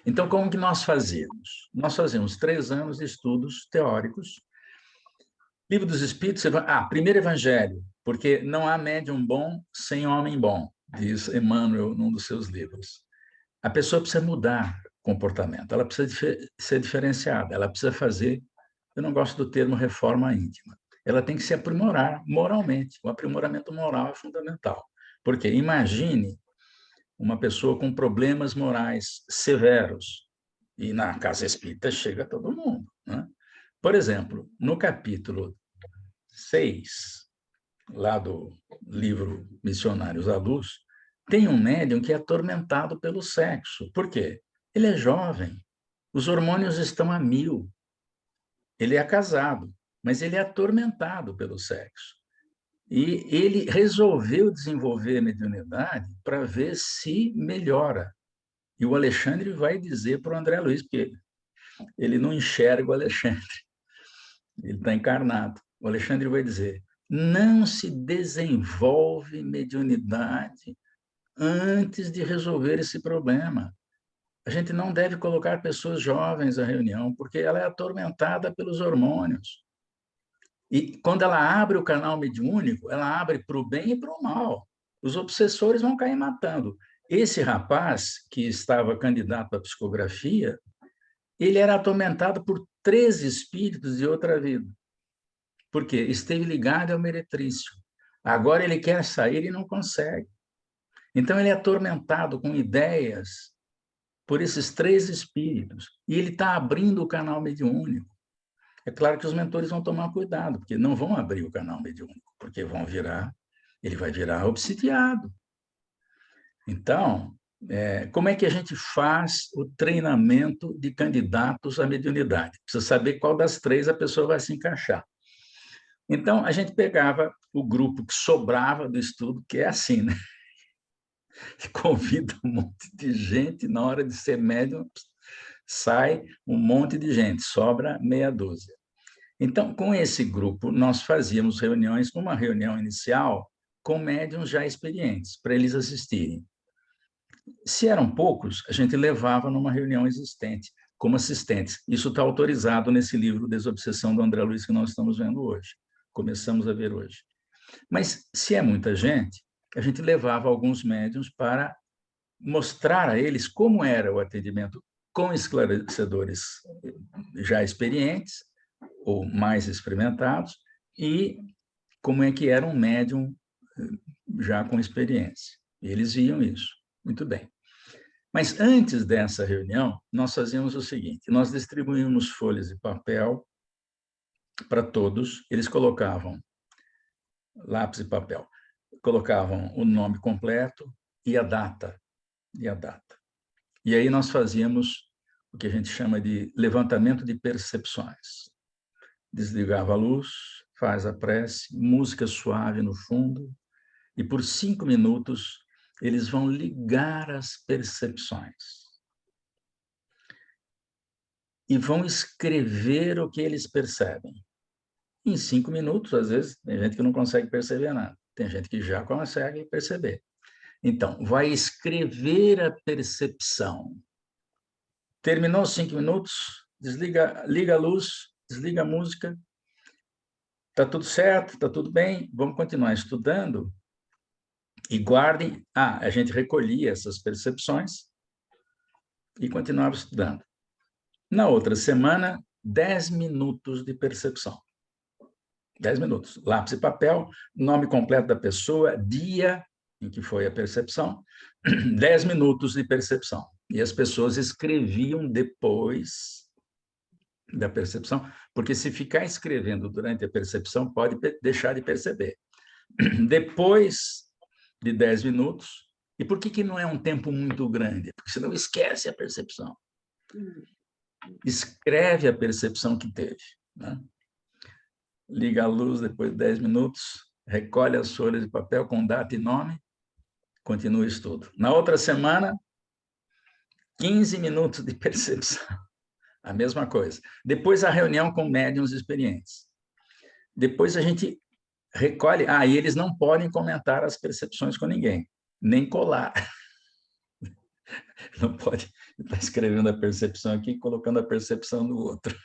Então, como que nós fazíamos? Nós fazíamos 3 anos de estudos teóricos. Livro dos Espíritos, primeiro Evangelho, porque não há médium bom sem homem bom, diz Emmanuel num dos seus livros. A pessoa precisa mudar o comportamento, ela precisa ser diferenciada, ela precisa fazer, eu não gosto do termo reforma íntima, ela tem que se aprimorar moralmente, o aprimoramento moral é fundamental, porque imagine uma pessoa com problemas morais severos, e na casa espírita chega todo mundo, né? Por exemplo, no capítulo 6, lá do livro Missionários à Luz, tem um médium que é atormentado pelo sexo. Por quê? Ele é jovem, os hormônios estão a 1000, ele é casado, mas ele é atormentado pelo sexo. E ele resolveu desenvolver a mediunidade para ver se melhora. E o Alexandre vai dizer para o André Luiz, porque ele não enxerga o Alexandre, ele está encarnado. O Alexandre vai dizer, não se desenvolve mediunidade antes de resolver esse problema. A gente não deve colocar pessoas jovens à reunião, porque ela é atormentada pelos hormônios. E quando ela abre o canal mediúnico, ela abre para o bem e para o mal. Os obsessores vão cair matando. Esse rapaz, que estava candidato à psicografia, ele era atormentado por 3 espíritos de outra vida. Por quê? Esteve ligado ao meretrício. Agora ele quer sair e não consegue. Então ele é atormentado com ideias por esses 3 espíritos. E ele está abrindo o canal mediúnico. É claro que os mentores vão tomar cuidado, porque não vão abrir o canal mediúnico, porque ele vai virar obsidiado. Então, como é que a gente faz o treinamento de candidatos à mediunidade? Precisa saber qual das 3 a pessoa vai se encaixar. Então, a gente pegava o grupo que sobrava do estudo, que é assim, né? Convida um monte de gente, na hora de ser médium, sai um monte de gente, sobra meia dúzia. Então, com esse grupo, nós fazíamos reuniões, uma reunião inicial com médiuns já experientes, para eles assistirem. Se eram poucos, a gente levava numa reunião existente, como assistentes. Isso está autorizado nesse livro Desobsessão do André Luiz, que nós estamos vendo hoje. Começamos a ver hoje. Mas, se é muita gente, a gente levava alguns médiuns para mostrar a eles como era o atendimento com esclarecedores já experientes, ou mais experimentados, e como é que era um médium já com experiência. E eles viam isso. Muito bem. Mas antes dessa reunião, nós fazíamos o seguinte, nós distribuímos folhas de papel para todos, eles colocavam lápis e papel, colocavam o nome completo e a data. E aí nós fazíamos o que a gente chama de levantamento de percepções. Desligava a luz, faz a prece, música suave no fundo, e por 5 minutos eles vão ligar as percepções. E vão escrever o que eles percebem. Em 5 minutos, às vezes, tem gente que não consegue perceber nada. Tem gente que já consegue perceber. Então, vai escrever a percepção. Terminou os 5 minutos, liga a luz, desliga a música. Está tudo certo, está tudo bem, vamos continuar estudando. E guardem, a gente recolhia essas percepções e continuava estudando. Na outra semana, 10 minutos de percepção. 10 minutos. Lápis e papel, nome completo da pessoa, dia em que foi a percepção, 10 minutos de percepção. E as pessoas escreviam depois da percepção, porque se ficar escrevendo durante a percepção, pode deixar de perceber. Depois de 10 minutos, e por que não é um tempo muito grande? Porque senão esquece a percepção. Escreve a percepção que teve, né? Liga a luz depois de 10 minutos, recolhe as folhas de papel com data e nome, continua o estudo. Na outra semana, 15 minutos de percepção. A mesma coisa. Depois a reunião com médiuns experientes. Depois a gente recolhe... e eles não podem comentar as percepções com ninguém, nem colar. Não pode estar escrevendo a percepção aqui e colocando a percepção do outro.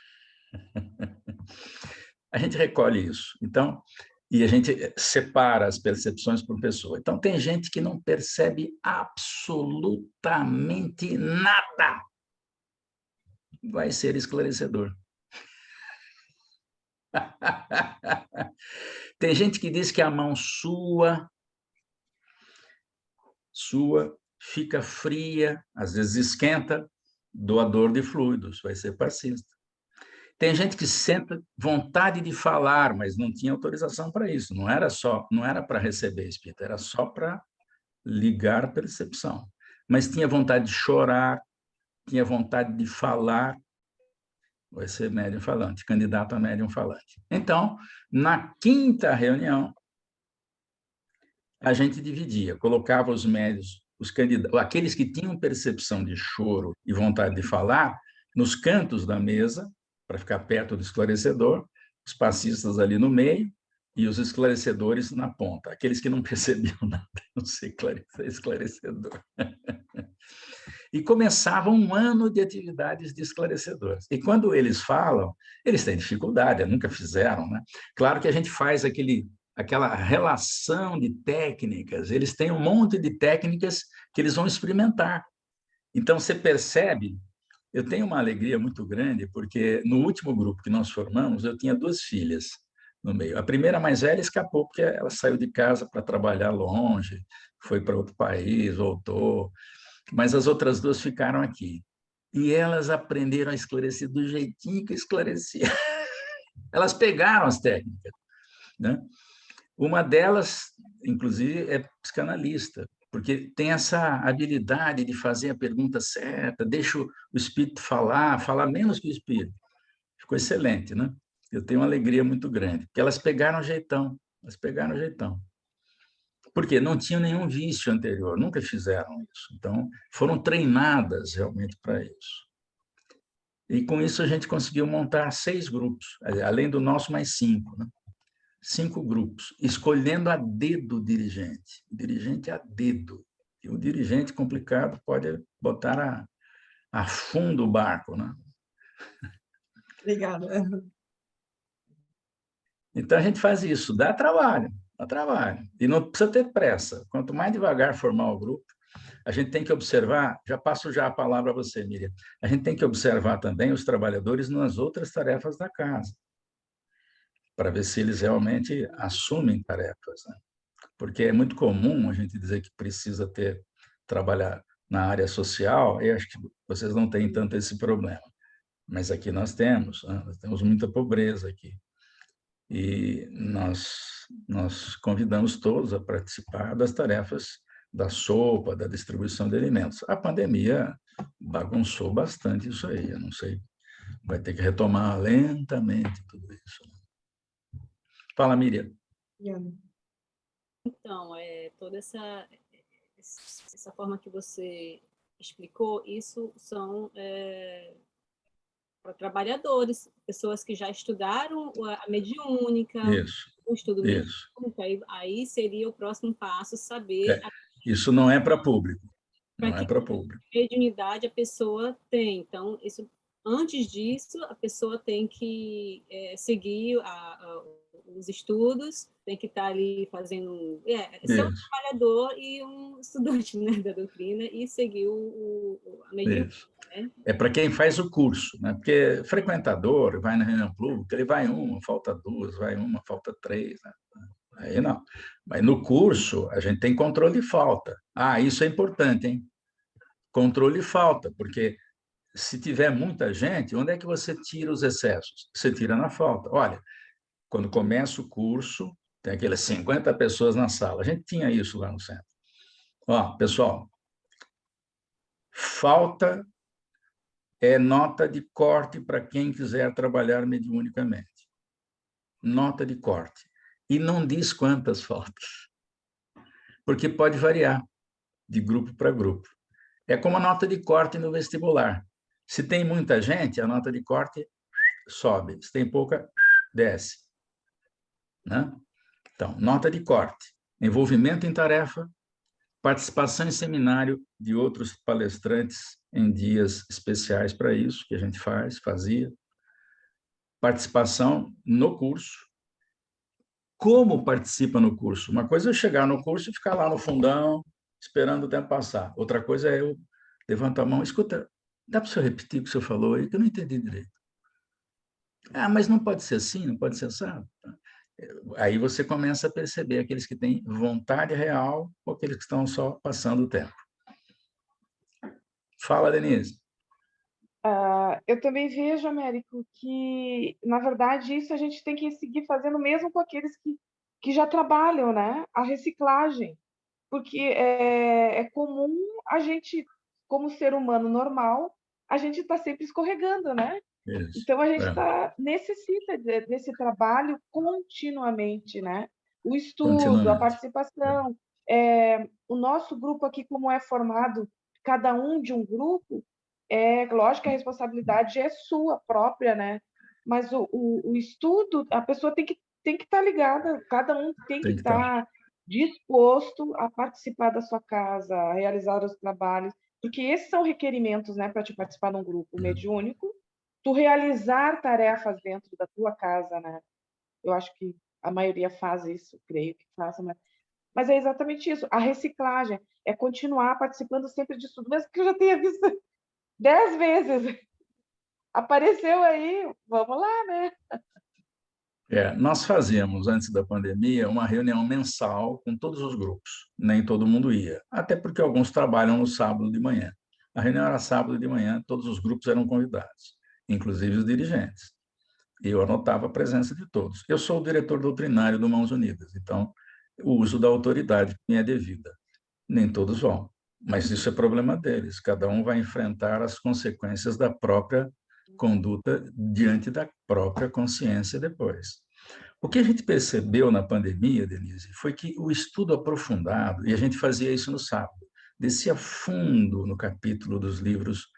A gente recolhe isso. Então, e a gente separa as percepções por pessoa. Então, tem gente que não percebe absolutamente nada. Vai ser esclarecedor. Tem gente que diz que a mão sua, fica fria, às vezes esquenta, doador de fluidos, vai ser passista. Tem gente que sente vontade de falar, mas não tinha autorização para isso. Não era para receber espírito, era só para ligar a percepção. Mas tinha vontade de chorar, tinha vontade de falar, vai ser médium falante, candidato a médium falante. Então, na 5ª reunião, a gente dividia, colocava os médios, os candidatos, aqueles que tinham percepção de choro e vontade de falar, nos cantos da mesa, para ficar perto do esclarecedor, os passistas ali no meio e os esclarecedores na ponta. Aqueles que não percebiam nada, não sei esclarecedor. E começava um ano de atividades de esclarecedores. E quando eles falam, eles têm dificuldade, nunca fizeram, né? Claro que a gente faz aquela relação de técnicas, eles têm um monte de técnicas que eles vão experimentar. Então, você percebe... Eu tenho uma alegria muito grande, porque no último grupo que nós formamos, eu tinha 2 filhas no meio. A primeira, mais velha, escapou, porque ela saiu de casa para trabalhar longe, foi para outro país, voltou, mas as outras 2 ficaram aqui. E elas aprenderam a esclarecer do jeitinho que esclarecia. Elas pegaram as técnicas, né? Uma delas, inclusive, é psicanalista, porque tem essa habilidade de fazer a pergunta certa, deixa o espírito falar menos que o espírito. Ficou excelente, né? Eu tenho uma alegria muito grande, porque elas pegaram jeitão, Porque não tinham nenhum vício anterior, nunca fizeram isso. Então, foram treinadas realmente para isso. E com isso a gente conseguiu montar 6 grupos, além do nosso mais 5, né? 5 grupos, escolhendo a dedo o dirigente a dedo. E o dirigente complicado pode botar a fundo o barco, né? Obrigada. Então, a gente faz isso, dá trabalho. E não precisa ter pressa. Quanto mais devagar formar o grupo, a gente tem que observar, já passo a palavra a você, Miriam, a gente tem que observar também os trabalhadores nas outras tarefas da casa, para ver se eles realmente assumem tarefas, né? Porque é muito comum a gente dizer que precisa trabalhar na área social, e acho que vocês não têm tanto esse problema, mas aqui nós temos, né? Nós temos muita pobreza aqui, e nós convidamos todos a participar das tarefas da sopa, da distribuição de alimentos. A pandemia bagunçou bastante isso aí, eu não sei, vai ter que retomar lentamente tudo isso. Fala, Miriam. Então, toda essa forma que você explicou, isso são para trabalhadores, pessoas que já estudaram a mediúnica, o estudo mediúnico, aí seria o próximo passo saber... Isso não é para público. Não é para público. Mediunidade a pessoa tem, então, antes disso, a pessoa tem que seguir os estudos, tem que estar ali fazendo... ser um trabalhador e um estudante, né, da doutrina e seguir a mediunidade. Né? É para quem faz o curso, né? Porque frequentador vai na reunião pública, ele vai uma, falta 2, vai uma, falta 3, né? Aí não. Mas no curso, a gente tem controle de falta. Isso é importante, hein? Controle de falta, porque se tiver muita gente, onde é que você tira os excessos? Você tira na falta. Olha, quando começa o curso, tem aquelas 50 pessoas na sala. A gente tinha isso lá no centro. Pessoal, falta é nota de corte para quem quiser trabalhar mediunicamente. Nota de corte. E não diz quantas faltas, porque pode variar de grupo para grupo. É como a nota de corte no vestibular. Se tem muita gente, a nota de corte sobe. Se tem pouca, desce. Né? Então, nota de corte, envolvimento em tarefa, participação em seminário de outros palestrantes em dias especiais para isso, que a gente fazia, participação no curso. Como participa no curso? Uma coisa é eu chegar no curso e ficar lá no fundão, esperando o tempo passar. Outra coisa é eu levantar a mão, escuta, dá para o senhor repetir o que o senhor falou aí, que eu não entendi direito. Ah, mas não pode ser assim, não pode ser assim. Aí você começa a perceber aqueles que têm vontade real ou aqueles que estão só passando o tempo. Fala, Denise. Eu também vejo, Américo, que, na verdade, isso a gente tem que seguir fazendo mesmo com aqueles que já trabalham, né? A reciclagem. Porque é comum a gente, como ser humano normal, a gente está sempre escorregando, né? Isso. Então, a gente necessita desse trabalho continuamente, né? O estudo, a participação. O nosso grupo aqui, como é formado, cada um de um grupo, lógico que a responsabilidade é sua própria, né? Mas o estudo, a pessoa tem que estar ligada, cada um tem que estar disposto a participar da sua casa, a realizar os trabalhos, porque esses são requerimentos, né, para te participar de um grupo mediúnico, tu realizar tarefas dentro da tua casa, né? Eu acho que a maioria faz isso, creio que faça, mas é exatamente isso. A reciclagem é continuar participando sempre disso, mesmo que eu já tenha visto 10 vezes. Apareceu aí, vamos lá, né? Nós fazíamos, antes da pandemia, uma reunião mensal com todos os grupos. Nem todo mundo ia, até porque alguns trabalham no sábado de manhã. A reunião era sábado de manhã, todos os grupos eram convidados, inclusive os dirigentes. E eu anotava a presença de todos. Eu sou o diretor doutrinário do Mãos Unidas, então o uso da autoridade me é devida. Nem todos vão, mas isso é problema deles. Cada um vai enfrentar as consequências da própria conduta diante da própria consciência depois. O que a gente percebeu na pandemia, Denise, foi que o estudo aprofundado, e a gente fazia isso no sábado, descia fundo no capítulo dos livros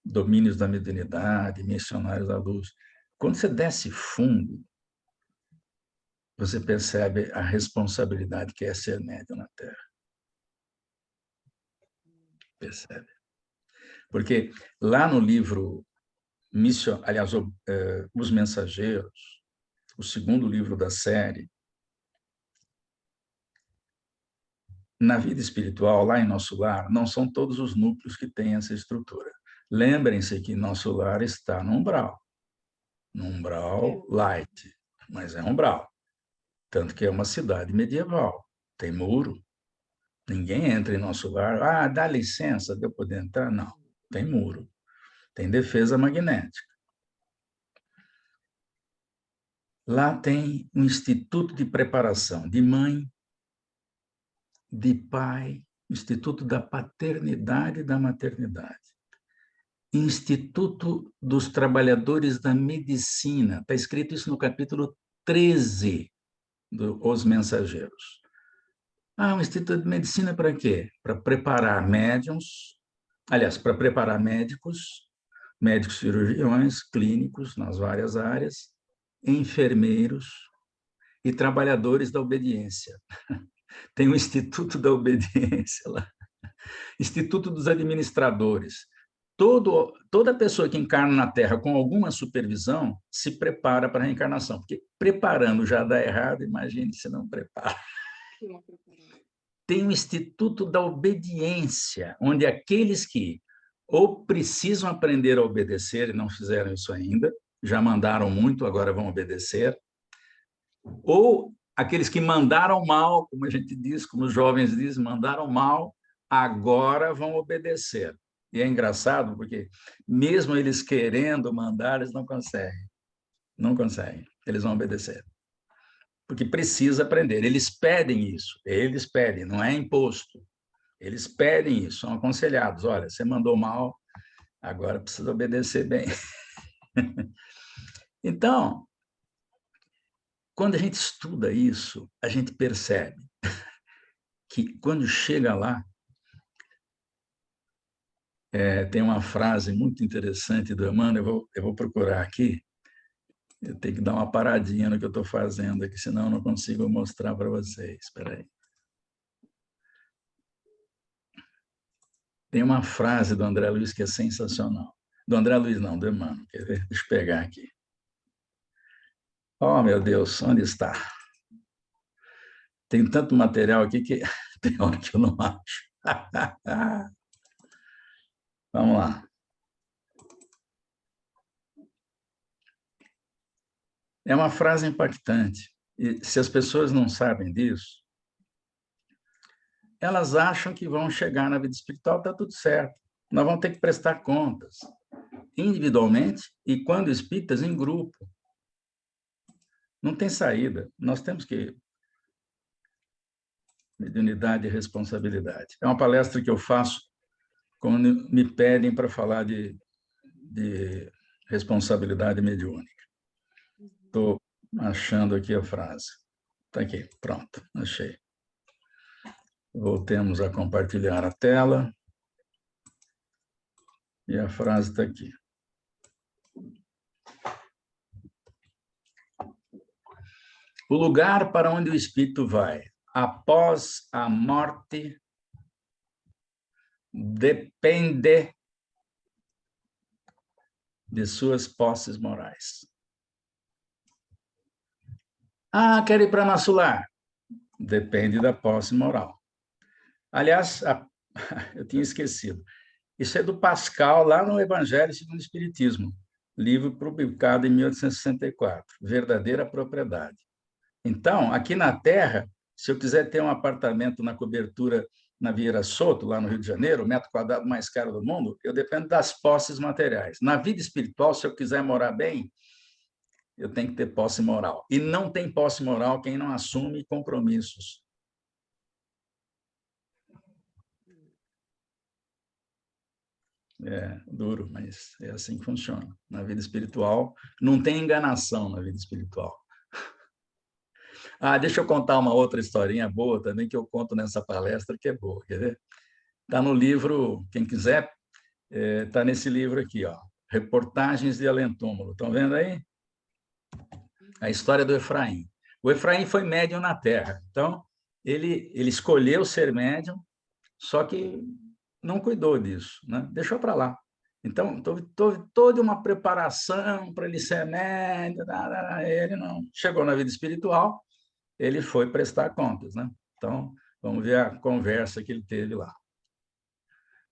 Domínios da Mediunidade, Missionários da Luz. Quando você desce fundo, você percebe a responsabilidade que é ser médium na Terra. Percebe? Porque lá no livro Os Mensageiros, o segundo livro da série, na vida espiritual, lá em nosso lar, não são todos os núcleos que têm essa estrutura. Lembrem-se que nosso lar está no umbral light, mas é umbral. Tanto que é uma cidade medieval, tem muro. Ninguém entra em nosso lar, dá licença de eu poder entrar? Não, tem muro, tem defesa magnética. Lá tem um instituto de preparação de mãe, de pai, Instituto da Paternidade e da Maternidade, Instituto dos Trabalhadores da Medicina, está escrito isso no capítulo 13 dos Mensageiros. Um Instituto de Medicina para quê? Para preparar médiuns, aliás, para preparar médicos cirurgiões, clínicos nas várias áreas, enfermeiros e trabalhadores da obediência. Tem o Instituto da Obediência lá, Instituto dos Administradores. Toda pessoa que encarna na Terra com alguma supervisão se prepara para a reencarnação, porque preparando já dá errado, imagine se não prepara. Tem o Instituto da Obediência, onde aqueles que ou precisam aprender a obedecer e não fizeram isso ainda, já mandaram muito, agora vão obedecer, ou aqueles que mandaram mal, como a gente diz, como os jovens dizem, mandaram mal, agora vão obedecer. E é engraçado, porque mesmo eles querendo mandar, eles não conseguem. Não conseguem, eles vão obedecer. Porque precisa aprender. Eles pedem isso, não é imposto. Eles pedem isso, são aconselhados. Olha, você mandou mal, agora precisa obedecer bem. Então, quando a gente estuda isso, a gente percebe que, quando chega lá, Tem uma frase muito interessante do Emmanuel, eu vou procurar aqui. Eu tenho que dar uma paradinha no que eu estou fazendo aqui, senão eu não consigo mostrar para vocês. Espera aí. Tem uma frase do André Luiz que é sensacional. Do André Luiz, não, do Emmanuel. Quer ver? Deixa eu pegar aqui. Oh, meu Deus, onde está? Tem tanto material aqui que tem hora que eu não acho. Vamos lá. É uma frase impactante. E se as pessoas não sabem disso, elas acham que vão chegar na vida espiritual, está tudo certo. Nós vamos ter que prestar contas, individualmente e, quando espíritas, em grupo. Não tem saída. Nós temos que... Mediunidade e responsabilidade. É uma palestra que eu faço quando me pedem para falar de responsabilidade mediúnica. Estou achando aqui a frase. Está aqui, pronto, achei. Voltemos a compartilhar a tela. E a frase está aqui. O lugar para onde o espírito vai após a morte depende de suas posses morais. Ah, quero ir para Nosso Lar. Depende da posse moral. Aliás, eu tinha esquecido. Isso é do Pascal, lá no Evangelho segundo o Espiritismo, livro publicado em 1864, Verdadeira Propriedade. Então, aqui na Terra, se eu quiser ter um apartamento na cobertura na Vieira Soto, lá no Rio de Janeiro, o metro quadrado mais caro do mundo, eu dependo das posses materiais. Na vida espiritual, se eu quiser morar bem, eu tenho que ter posse moral. E não tem posse moral quem não assume compromissos. É duro, mas é assim que funciona. Na vida espiritual, não tem enganação na vida espiritual. Ah, deixa eu contar uma outra historinha boa também, que eu conto nessa palestra, que é boa, quer ver? Está no livro, quem quiser, está nesse livro aqui, ó, Reportagens de Além-Túmulo. Estão vendo aí? A história do Efraim. O Efraim foi médium na Terra, então ele escolheu ser médium, só que não cuidou disso, né? Deixou para lá. Então, toda uma preparação para ele ser médium, ele não chegou na vida espiritual, ele foi prestar contas, né? Então, vamos ver a conversa que ele teve lá.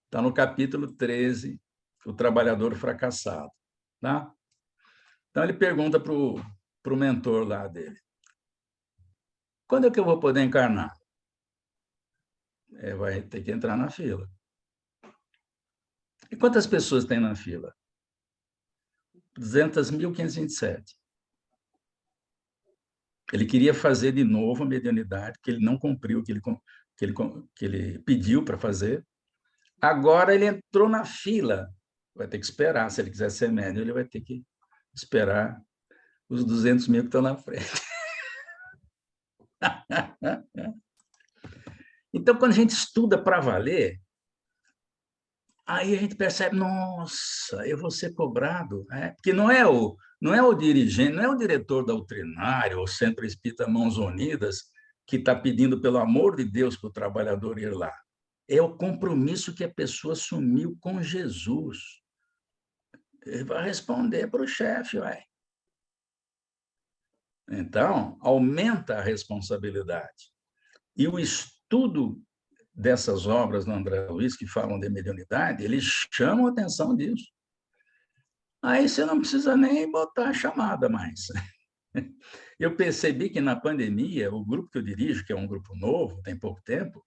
Está no capítulo 13, o trabalhador fracassado. Tá? Então, ele pergunta para o mentor lá dele, quando é que eu vou poder encarnar? Vai ter que entrar na fila. E quantas pessoas tem na fila? 200.527. Ele queria fazer de novo a mediunidade, que ele não cumpriu o que ele pediu para fazer. Agora ele entrou na fila. Vai ter que esperar. Se ele quiser ser médium, ele vai ter que esperar os 200.000 que estão na frente. Então, quando a gente estuda para valer, aí a gente percebe, nossa, eu vou ser cobrado. Porque não é o dirigente, não é o diretor doutrinário, ou Centro Espírita Mãos Unidas, que está pedindo, pelo amor de Deus, para o trabalhador ir lá. É o compromisso que a pessoa assumiu com Jesus. Ele vai responder para o chefe, vai. Então, aumenta a responsabilidade. E o estudo dessas obras do André Luiz, que falam de mediunidade, eles chamam a atenção disso. Aí você não precisa nem botar a chamada mais. Eu percebi que na pandemia, o grupo que eu dirijo, que é um grupo novo, tem pouco tempo,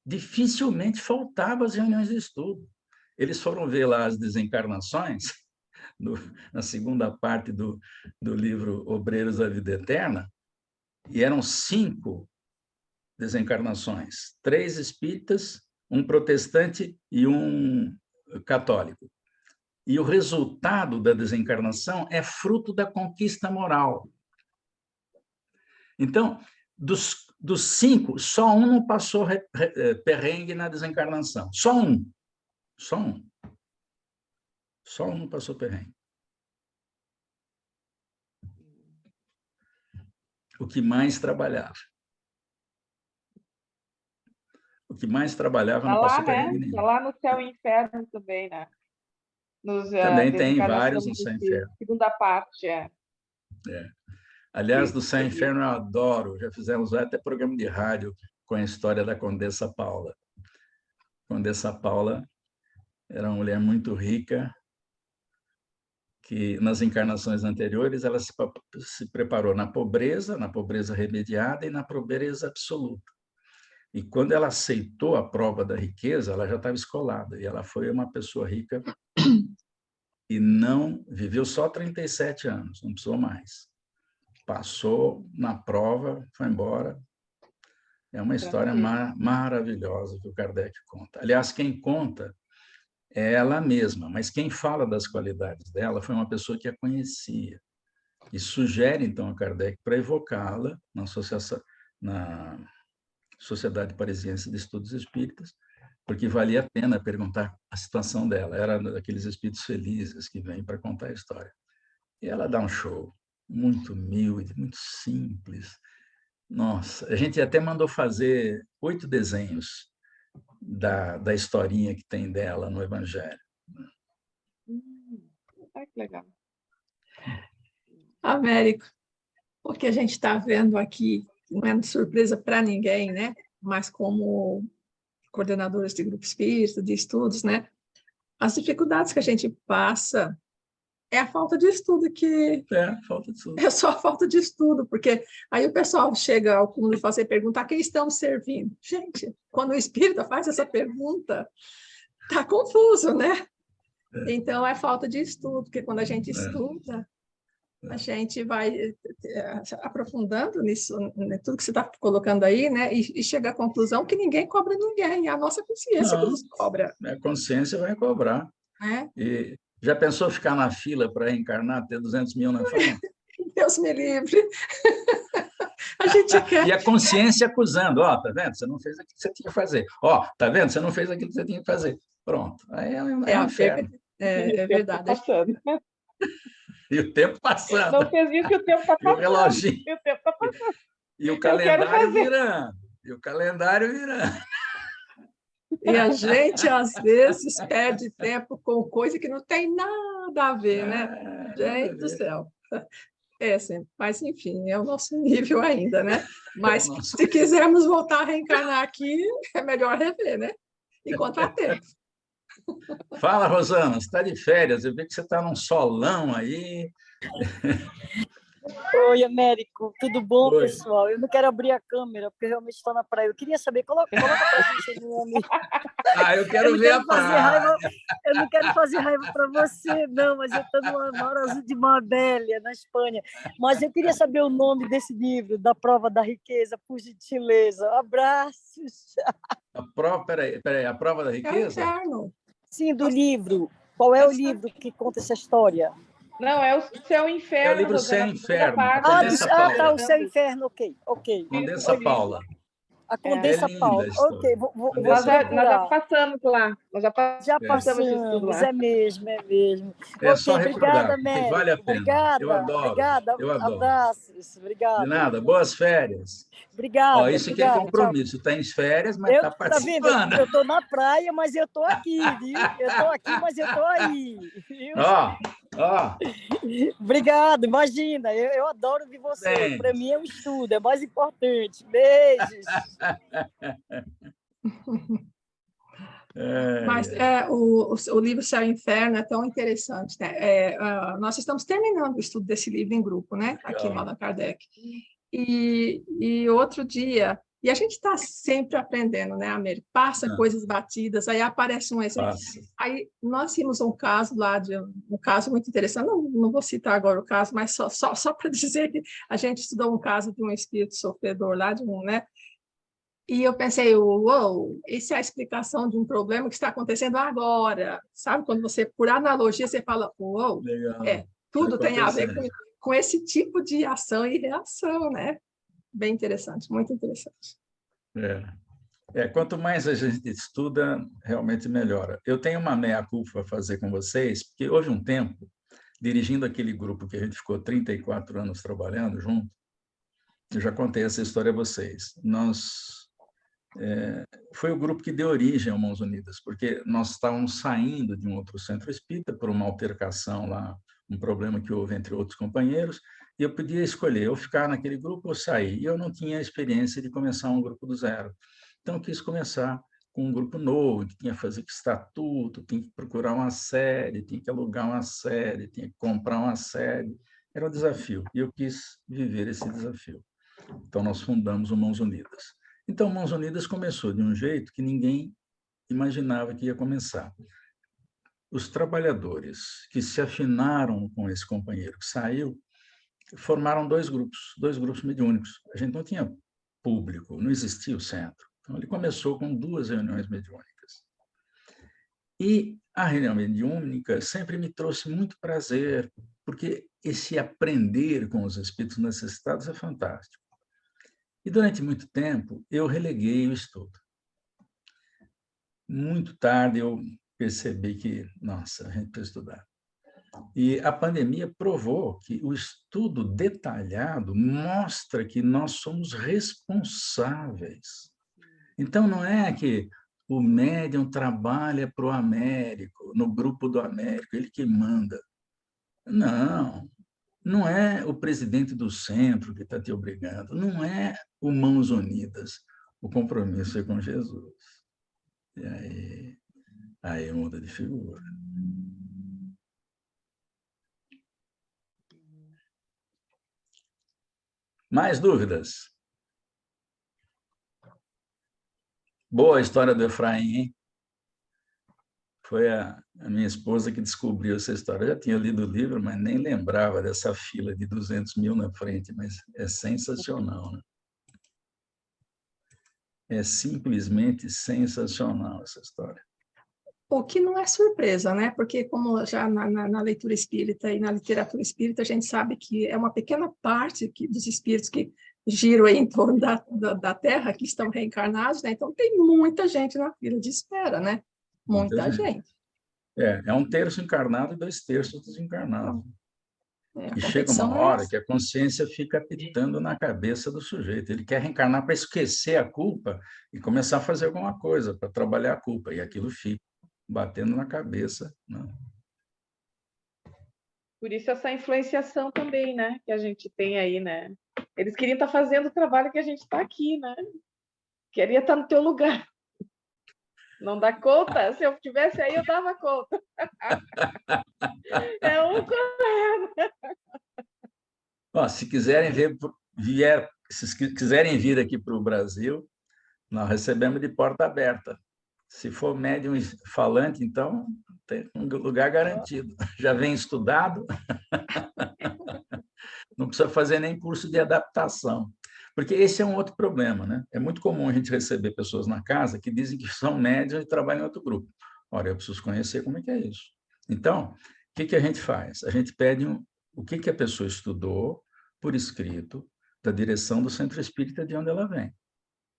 dificilmente faltava as reuniões de estudo. Eles foram ver lá as desencarnações, na segunda parte do livro Obreiros da Vida Eterna, e eram 5 desencarnações, 3 espíritas, um protestante e um católico. E o resultado da desencarnação é fruto da conquista moral. Então, dos 5, só um não passou perrengue na desencarnação. Só um. Só um não passou perrengue. O que mais trabalhava. O que mais trabalhava não passou perrengue nenhum. Está lá no Céu e Inferno também, né? Também tem vários no Céu e Inferno. Segunda parte, Aliás, do Céu e Inferno eu adoro. Já fizemos até programa de rádio com a história da Condessa Paula. A Condessa Paula era uma mulher muito rica, que nas encarnações anteriores ela se preparou na pobreza remediada e na pobreza absoluta. E quando ela aceitou a prova da riqueza, ela já estava escolada, e ela foi uma pessoa rica e não viveu só 37 anos, não precisou mais. Passou na prova, foi embora. É uma história maravilhosa que o Kardec conta. Aliás, quem conta é ela mesma, mas quem fala das qualidades dela foi uma pessoa que a conhecia. E sugere, então, a Kardec para evocá-la na Sociedade Parisiense de Estudos Espíritas, porque valia a pena perguntar a situação dela. Era daqueles espíritos felizes que vêm para contar a história. E ela dá um show muito humilde, muito simples. Nossa, a gente até mandou fazer 8 desenhos da historinha que tem dela no Evangelho. Que legal. Américo, porque a gente está vendo aqui, não é surpresa para ninguém, né? Mas como coordenadores de grupo espírita, de estudos, né? As dificuldades que a gente passa é a falta de estudo que... falta de estudo. É só a falta de estudo, porque aí o pessoal chega ao cúmulo de fazer pergunta: a quem estamos servindo? Gente, quando o espírita faz essa pergunta, está confuso, né? Então, é falta de estudo, porque quando a gente estuda, a gente vai aprofundando nisso, tudo que você está colocando aí, né? E chega à conclusão que ninguém cobra ninguém, é a nossa consciência que nos cobra. A consciência vai cobrar. E já pensou ficar na fila para reencarnar, ter 200 mil na frente? Deus me livre. A gente quer... E a consciência acusando: ó, tá vendo? Você não fez aquilo que você tinha que fazer. Ó, tá vendo? Você não fez aquilo que você tinha que fazer. Pronto. Aí é um inferno. É verdade. E o tempo passando. Não fez isso, e o tempo está passando. E o reloginho. E o tempo está passando. E o calendário virando. E o calendário virando. E a gente, às vezes, perde tempo com coisa que não tem nada a ver, né? Gente do céu. Sim, mas, enfim, é o nosso nível ainda, né? Mas, se quisermos voltar a reencarnar aqui, é melhor rever, né? Enquanto há tempo. Fala, Rosana, você está de férias, eu vi que você está num solão aí. Oi, Américo, tudo bom, pessoal? Eu não quero abrir a câmera, porque eu realmente estou na praia. Eu queria saber, coloca para a gente o nome. Eu quero ver a praia. Eu não quero fazer raiva para você, não, mas eu estou no Mar Azul de Marbella, na Espanha. Mas eu queria saber o nome desse livro, da Prova da Riqueza, por gentileza. Abraços. Peraí, a Prova da Riqueza? Sim, do livro. Qual é o livro que conta essa história? Não, é o Céu e Inferno. É o livro Céu e Inferno. Tá, o Céu e Inferno, ok. Condessa Paula. A Condessa Paula. Ok, nós já passamos lá. Já passamos isso lá. É mesmo. É só recordar, que vale a pena. Obrigada, eu adoro. Abraços, obrigada. De nada, boas férias. Obrigada. Isso aqui é compromisso. Está em férias, mas está participando. Tá vendo? Eu estou na praia, mas eu estou aqui, viu? Eu estou aqui, mas eu estou aí. Viu? Obrigado, imagina. Eu adoro ouvir você. Para mim é um estudo, é mais importante. Beijos. Mas o livro Céu e Inferno é tão interessante, né? Nós estamos terminando o estudo desse livro em grupo, né? Aqui no Allan Kardec. E outro dia, e a gente está sempre aprendendo, né, Américo? Passa coisas batidas, aí aparece um exemplo. Aí nós tínhamos um caso lá, um caso muito interessante, não vou citar agora o caso, mas só para dizer que a gente estudou um caso de um espírito sofredor lá, né? E eu pensei, uou, essa é a explicação de um problema que está acontecendo agora. Sabe, quando você, por analogia, você fala, uou, tudo tem a ver com esse tipo de ação e reação, né? Bem interessante, muito interessante. Quanto mais a gente estuda, realmente melhora. Eu tenho uma meia-culpa a fazer com vocês, porque houve um tempo, dirigindo aquele grupo que a gente ficou 34 anos trabalhando junto, eu já contei essa história a vocês. Foi o grupo que deu origem ao Mãos Unidas, porque nós estávamos saindo de um outro centro espírita por uma altercação lá, um problema que houve entre outros companheiros, e eu podia escolher ou ficar naquele grupo ou sair. E eu não tinha a experiência de começar um grupo do zero. Então, eu quis começar com um grupo novo, que tinha que fazer estatuto, tinha que procurar uma sede, tinha que alugar uma sede, tinha que comprar uma sede. Era um desafio, e eu quis viver esse desafio. Então, nós fundamos o Mãos Unidas. Então, Mãos Unidas começou de um jeito que ninguém imaginava que ia começar. Os trabalhadores que se afinaram com esse companheiro que saiu, formaram dois grupos mediúnicos. A gente não tinha público, não existia o centro. Então, ele começou com 2 reuniões mediúnicas. E a reunião mediúnica sempre me trouxe muito prazer, porque esse aprender com os espíritos necessitados é fantástico. E, durante muito tempo, eu releguei o estudo. Muito tarde, eu percebi que, nossa, a gente precisa estudar. E a pandemia provou que o estudo detalhado mostra que nós somos responsáveis. Então, não é que o médium trabalha para o Américo, no grupo do Américo, ele que manda. Não, não é o presidente do centro que está te obrigando, não é o Mãos Unidas. O compromisso é com Jesus. E aí muda de figura. Mais dúvidas? Boa a história do Efraim, hein? Foi a minha esposa que descobriu essa história. Eu já tinha lido o livro, mas nem lembrava dessa fila de 200 mil na frente, mas é sensacional, né? É simplesmente sensacional essa história. O que não é surpresa, né? Porque como já na leitura espírita e na literatura espírita, a gente sabe que é uma pequena parte dos espíritos que giram aí em torno da Terra, que estão reencarnados, né? Então, tem muita gente na fila de espera, né? Muita gente. É 1/3 encarnado e 2/3 desencarnado. E chega uma hora que a consciência fica apitando na cabeça do sujeito. Ele quer reencarnar para esquecer a culpa e começar a fazer alguma coisa para trabalhar a culpa. E aquilo fica batendo na cabeça, né? Por isso essa influenciação também, né? Que a gente tem aí, né? Eles queriam estar fazendo o trabalho que a gente está aqui, né? Queria estar no teu lugar. Não dá conta? Se eu estivesse aí, eu dava conta. É um correto. Se quiserem se quiserem vir aqui para o Brasil, nós recebemos de porta aberta. Se for médium falante, então tem um lugar garantido. Já vem estudado, não precisa fazer nem curso de adaptação. Porque esse é um outro problema, né? É muito comum a gente receber pessoas na casa que dizem que são médiums e trabalham em outro grupo. Ora, eu preciso conhecer como é que é isso. Então, o que a gente faz? A gente pede o que a pessoa estudou por escrito da direção do centro espírita de onde ela vem.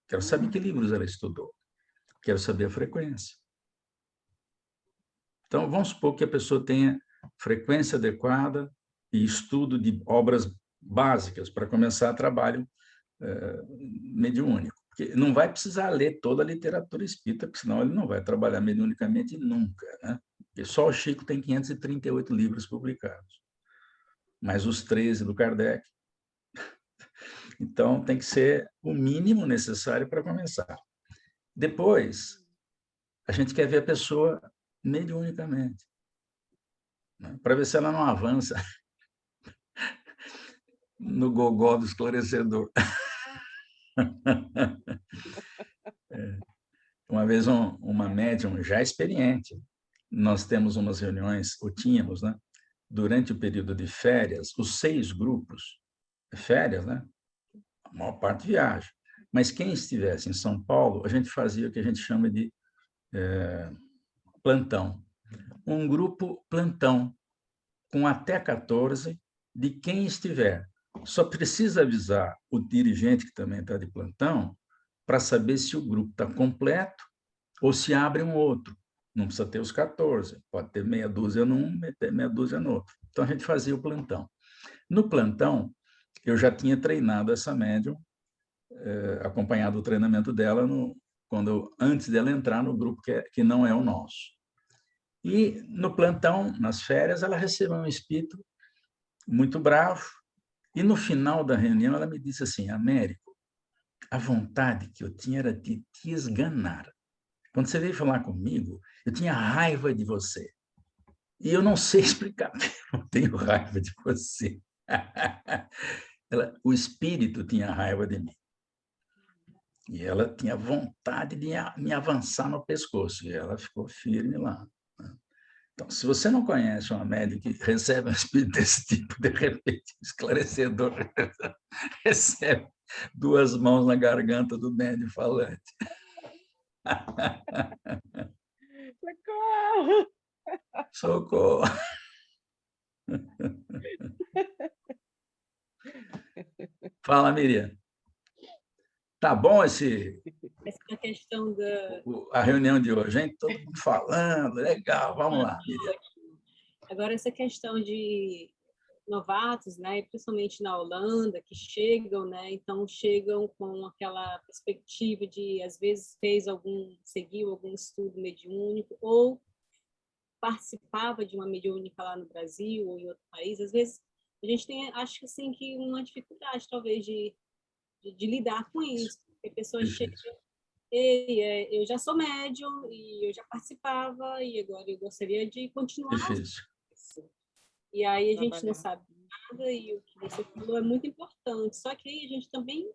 Quero saber que livros ela estudou. Quero saber a frequência. Então, vamos supor que a pessoa tenha frequência adequada e estudo de obras básicas para começar trabalho mediúnico. Porque não vai precisar ler toda a literatura espírita, porque senão ele não vai trabalhar mediunicamente nunca, né? Porque só o Chico tem 538 livros publicados, mais os 13 do Kardec. Então, tem que ser o mínimo necessário para começar. Depois, a gente quer ver a pessoa mediunicamente, né? Para ver se ela não avança no gogó do esclarecedor. Uma vez, uma médium já experiente, nós temos umas reuniões, ou tínhamos, né? Durante o período de férias, os 6 grupos, férias, né? A maior parte viaja. Mas quem estivesse em São Paulo, a gente fazia o que a gente chama de plantão. Um grupo plantão, com até 14, de quem estiver. Só precisa avisar o dirigente, que também está de plantão, para saber se o grupo está completo ou se abre um outro. Não precisa ter os 14, pode ter meia dúzia num, meia dúzia no outro. Então, a gente fazia o plantão. No plantão, eu já tinha treinado essa médium, acompanhado o treinamento dela antes dela entrar no grupo que não é o nosso. E no plantão, nas férias, ela recebeu um espírito muito bravo, e no final da reunião ela me disse assim: Américo, a vontade que eu tinha era de te esganar. Quando você veio falar comigo, eu tinha raiva de você. E eu não sei explicar, eu tenho raiva de você. O espírito tinha raiva de mim. E ela tinha vontade de me avançar no pescoço. E ela ficou firme lá. Então, se você não conhece uma médium que recebe um espírito desse tipo, de repente, esclarecedor, recebe 2 mãos na garganta do médium falante. Socorro! Socorro! Fala, Miriam. Tá bom essa questão a reunião de hoje, hein? Todo mundo falando, legal, vamos lá, Miriam. Agora, essa questão de novatos, né, principalmente na Holanda, que chegam, né, então chegam com aquela perspectiva de, às vezes, seguiu algum estudo mediúnico ou participava de uma mediúnica lá no Brasil ou em outro país. Às vezes, a gente tem, acho assim, que uma dificuldade, talvez, de lidar com isso, porque a pessoa chega, eu já sou médium e eu já participava e agora eu gostaria de continuar. Difícil. E aí a gente não sabe nada e o que você falou é muito importante. Só que aí a gente também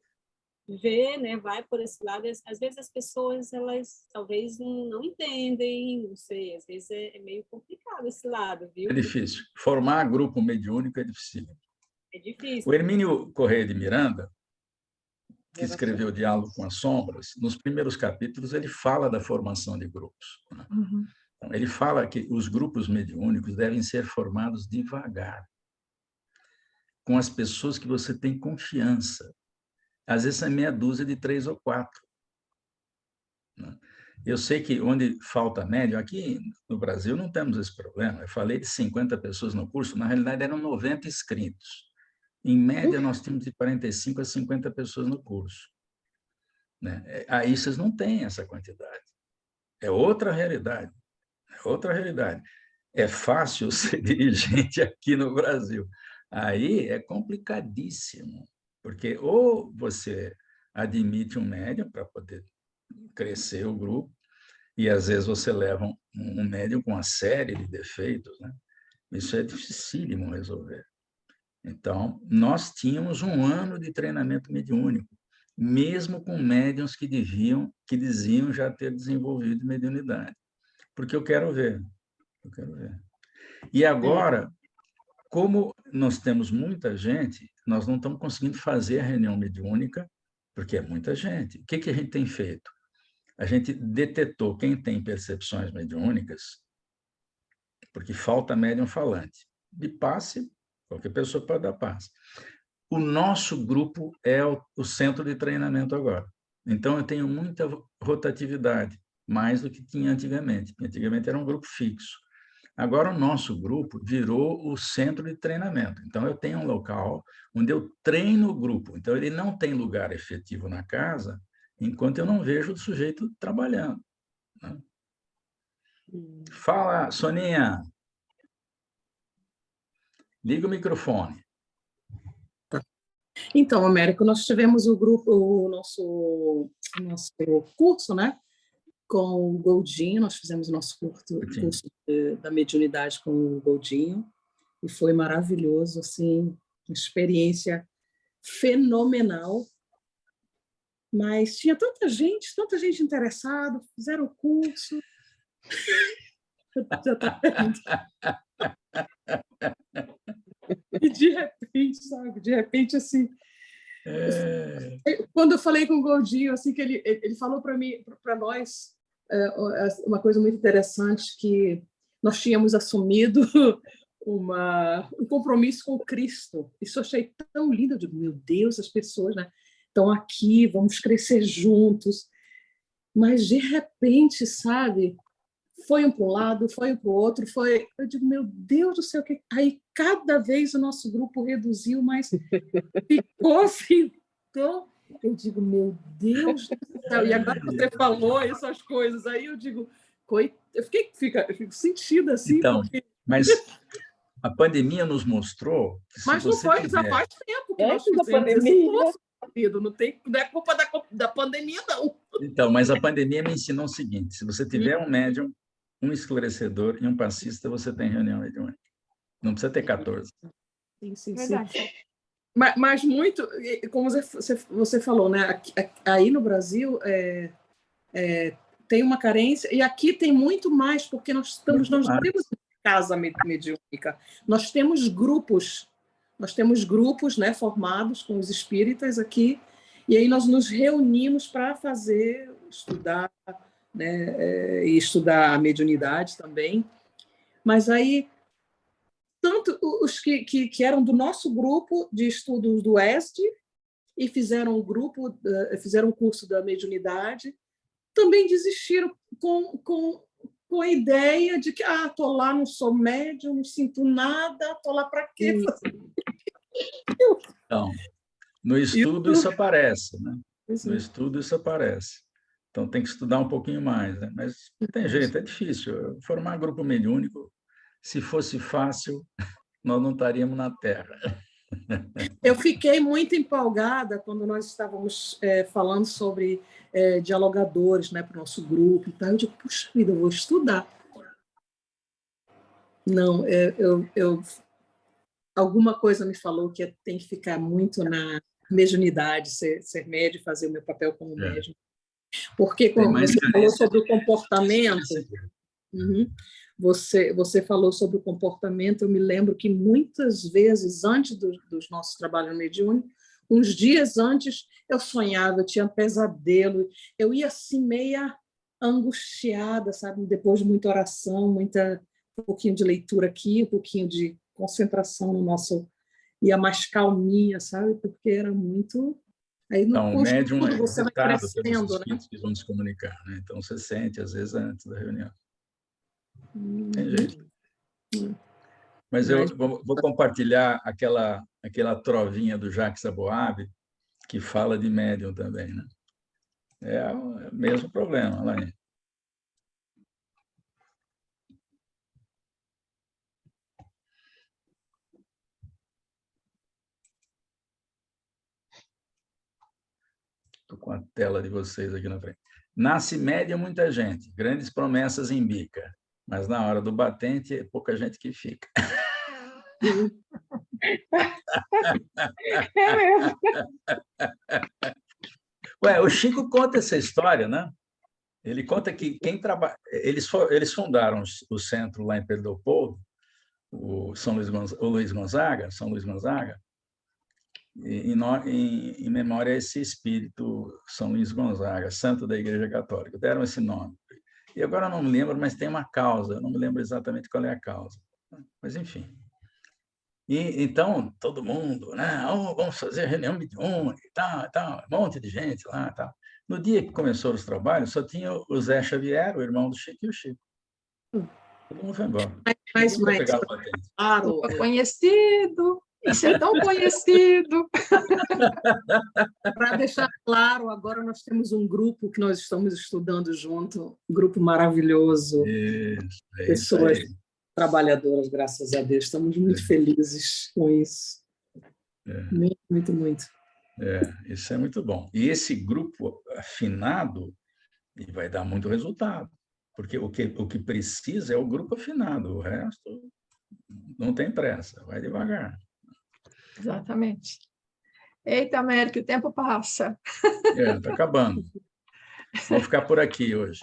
vê, né, vai por esse lado. Às vezes as pessoas, elas talvez não entendem, não sei, às vezes é meio complicado esse lado, viu? É difícil. Formar grupo mediúnico é difícil. É difícil. O Hermínio Corrêa de Miranda, que escreveu Diálogo com as Sombras, nos primeiros capítulos ele fala da formação de grupos. Né? Uhum. Então, ele fala que os grupos mediúnicos devem ser formados devagar, com as pessoas que você tem confiança. Às vezes é meia dúzia de 3 ou 4. Né? Eu sei que onde falta médium, aqui no Brasil não temos esse problema. Eu falei de 50 pessoas no curso, na realidade eram 90 inscritos. Em média, nós tínhamos de 45 a 50 pessoas no curso. Né? Aí vocês não têm essa quantidade. É outra realidade. É outra realidade. É fácil ser dirigente aqui no Brasil. Aí é complicadíssimo, porque ou você admite um médium para poder crescer o grupo, e às vezes você leva um médium com uma série de defeitos, né? Isso é dificílimo resolver. Então, nós tínhamos 1 ano de treinamento mediúnico, mesmo com médiuns que diziam já ter desenvolvido mediunidade. Porque eu quero ver. E agora, como nós temos muita gente, nós não estamos conseguindo fazer a reunião mediúnica, porque é muita gente. O que a gente tem feito? A gente detetou quem tem percepções mediúnicas, porque falta médium falante. De passe, qualquer pessoa pode dar passe. O nosso grupo é o centro de treinamento agora. Então, eu tenho muita rotatividade, mais do que tinha antigamente. Antigamente era um grupo fixo. Agora, o nosso grupo virou o centro de treinamento. Então, eu tenho um local onde eu treino o grupo. Então, ele não tem lugar efetivo na casa enquanto eu não vejo o sujeito trabalhando. Né? Fala, Soninha. Liga o microfone. Então, Américo, nós tivemos o nosso curso, né? Com o Goldinho, nós fizemos o nosso curso da mediunidade com o Goldinho, e foi maravilhoso, assim, uma experiência fenomenal. Mas tinha tanta gente interessada, fizeram o curso. Já está vendo. E de repente, sabe? De repente, assim... Quando eu falei com o Goldinho, assim, que ele falou para nós uma coisa muito interessante, que nós tínhamos assumido um compromisso com o Cristo. Isso eu achei tão lindo. Eu digo, meu Deus, as pessoas, né? estão aqui, vamos crescer juntos. Mas, de repente, sabe, foi um para um lado, foi um para o outro, foi... Eu digo, meu Deus do céu, que... Aí cada vez o nosso grupo reduziu, mas ficou assim. Então, eu digo, meu Deus do céu, e agora você falou essas coisas, aí eu digo, eu fico sentida assim, então, porque... Mas a pandemia nos mostrou que se Mas não você foi, tiver... já faz tempo que nós Antes da fizemos esse pandemia. curso, querido, não é culpa da pandemia, não. Então, mas a pandemia me ensinou o seguinte, se você tiver um médium, um esclarecedor e um passista, você tem reunião mediúnica. Não precisa ter 14. Sim. Verdade. Mas muito, como você falou, né? Aí no Brasil tem uma carência, e aqui tem muito mais, porque nós não temos casa mediúnica, nós temos grupos, né, formados com os espíritas aqui, e aí nós nos reunimos para estudar, né, e estudar a mediunidade também. Mas aí tanto os que eram do nosso grupo de estudos do Oeste e fizeram um curso da mediunidade, também desistiram com a ideia de que estou lá, não sou médium, não sinto nada, estou lá para quê? Então, no estudo isso aparece, né? No estudo isso aparece. Então tem que estudar um pouquinho mais, né? Mas não tem jeito, é difícil. Formar grupo mediúnico, se fosse fácil, nós não estaríamos na Terra. Eu fiquei muito empolgada quando nós estávamos falando sobre dialogadores, né, para o nosso grupo. Então, eu digo, puxa vida, eu vou estudar. Não, alguma coisa me falou que tem que ficar muito na mediunidade, ser médium, fazer o meu papel como médium. Porque quando você falou sobre o comportamento... Você falou sobre o comportamento, eu me lembro que muitas vezes, antes dos nossos trabalhos mediúnicos, uns dias antes, eu sonhava, eu tinha pesadelo, eu ia assim meia angustiada, sabe? Depois de muita oração, um pouquinho de leitura aqui, um pouquinho de concentração no nosso... Ia mais calminha, sabe? Porque era muito... Aí, no o médium é você vai visitado crescendo, pelos espíritos, né, que vão se comunicar, né? Então você sente, às vezes, antes da reunião. Tem jeito. Mas eu vou compartilhar aquela trovinha do Jacques Aboab, que fala de médium também, né? É o mesmo problema, Alain. Estou com a tela de vocês aqui na frente. Nasce médium muita gente, grandes promessas em bica, mas na hora do batente é pouca gente que fica. É mesmo. O Chico conta essa história, né? Ele conta que quem trabalha... Eles fundaram o centro lá em Pedro Leopoldo, o Luiz Gonzaga, São Luís Gonzaga, em memória a esse espírito São Luís Gonzaga, santo da Igreja Católica. Deram esse nome. E agora eu não me lembro, mas tem uma causa, eu não me lembro exatamente qual é a causa. Mas, enfim. E então, todo mundo, né? Vamos fazer reunião mediúnica e tal, um monte de gente lá. Tal. No dia que começaram os trabalhos, só tinha o Zé Xavier, o irmão do Chico, e o Chico. Todo mundo foi embora. Mas claro, conhecido, isso é tão conhecido. Para deixar claro, agora nós temos um grupo que nós estamos estudando junto, um grupo maravilhoso, pessoas trabalhadoras, graças a Deus. Estamos muito felizes com isso. Muito. Isso é muito bom. E esse grupo afinado vai dar muito resultado, porque o que precisa é o grupo afinado, o resto não tem pressa, vai devagar. Exatamente. Eita, América, o tempo passa. Está acabando. Vou ficar por aqui hoje.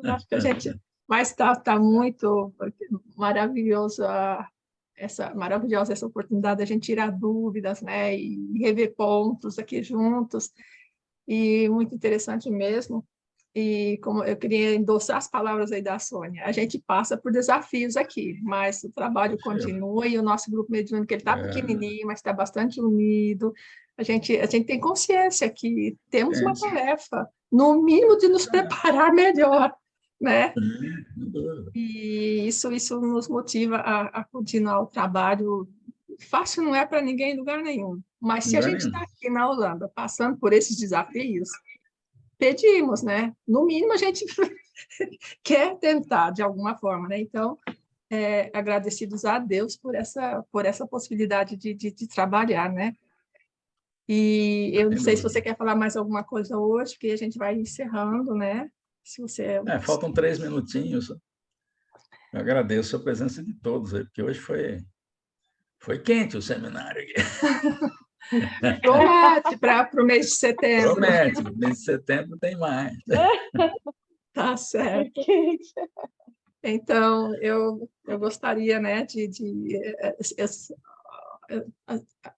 Acho que a gente... Mas está muito maravilhoso maravilhosa essa oportunidade de a gente tirar dúvidas, né, e rever pontos aqui juntos, e muito interessante mesmo. E como eu queria endossar as palavras aí da Sônia, a gente passa por desafios aqui, mas o trabalho continua, e o nosso grupo mediúnico está pequenininho, mas está bastante unido. a gente tem consciência que temos uma tarefa, no mínimo de nos preparar melhor, né? E isso nos motiva a continuar o trabalho. Fácil não é para ninguém em lugar nenhum, mas se a gente está aqui na Holanda, passando por esses desafios, pedimos, né? No mínimo, a gente quer tentar, de alguma forma, né? Então, agradecidos a Deus por essa possibilidade de trabalhar, né? E eu não sei se você quer falar mais alguma coisa hoje, porque a gente vai encerrando, né? Se você... faltam 3 minutinhos. Eu agradeço a presença de todos, porque hoje foi quente o seminário aqui. Promete para o mês de setembro. Promete, no mês de setembro tem mais. Tá certo. Então, eu gostaria, né,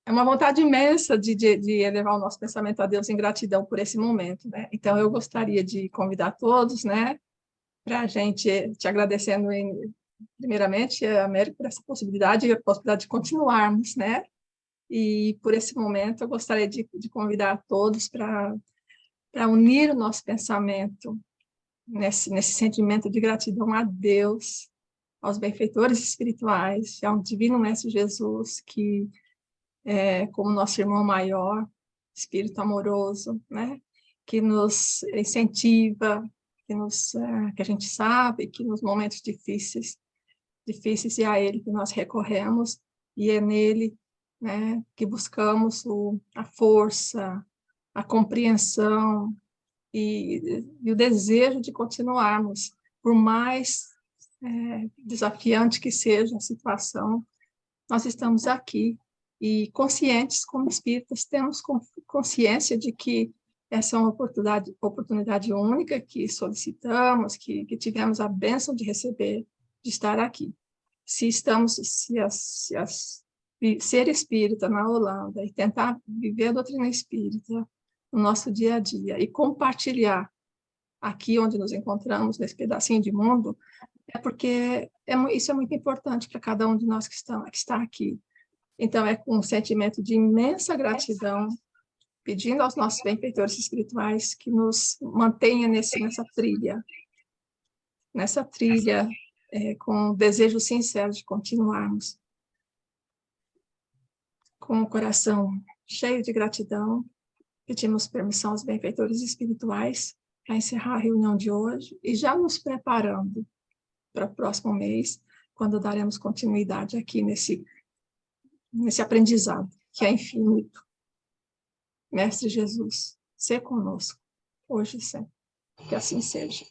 é uma vontade imensa de elevar o nosso pensamento a Deus em gratidão por esse momento, né? Então, eu gostaria de convidar todos, né, para a gente, te agradecendo primeiramente, Américo, por essa possibilidade, a possibilidade de continuarmos, né? E por esse momento, eu gostaria de convidar todos para unir o nosso pensamento nesse sentimento de gratidão a Deus, aos benfeitores espirituais, ao Divino Mestre Jesus, que é como nosso irmão maior, espírito amoroso, né? Que nos incentiva, que a gente sabe que nos momentos difíceis é a Ele que nós recorremos, e é nele, né, que buscamos a força, a compreensão e o desejo de continuarmos, por mais desafiante que seja a situação, nós estamos aqui e conscientes, como espíritas, temos consciência de que essa é uma oportunidade única que solicitamos, que tivemos a bênção de receber, de estar aqui. Ser espírita na Holanda e tentar viver a doutrina espírita no nosso dia a dia e compartilhar aqui onde nos encontramos, nesse pedacinho de mundo, é porque isso é muito importante para cada um de nós que está aqui. Então, é com um sentimento de imensa gratidão, pedindo aos nossos benfeitores espirituais que nos mantenha nessa trilha, com o desejo sincero de continuarmos. Com o coração cheio de gratidão, pedimos permissão aos benfeitores espirituais para encerrar a reunião de hoje e já nos preparando para o próximo mês, quando daremos continuidade aqui nesse aprendizado, que é infinito. Mestre Jesus, sê conosco, hoje e sempre. Que assim seja.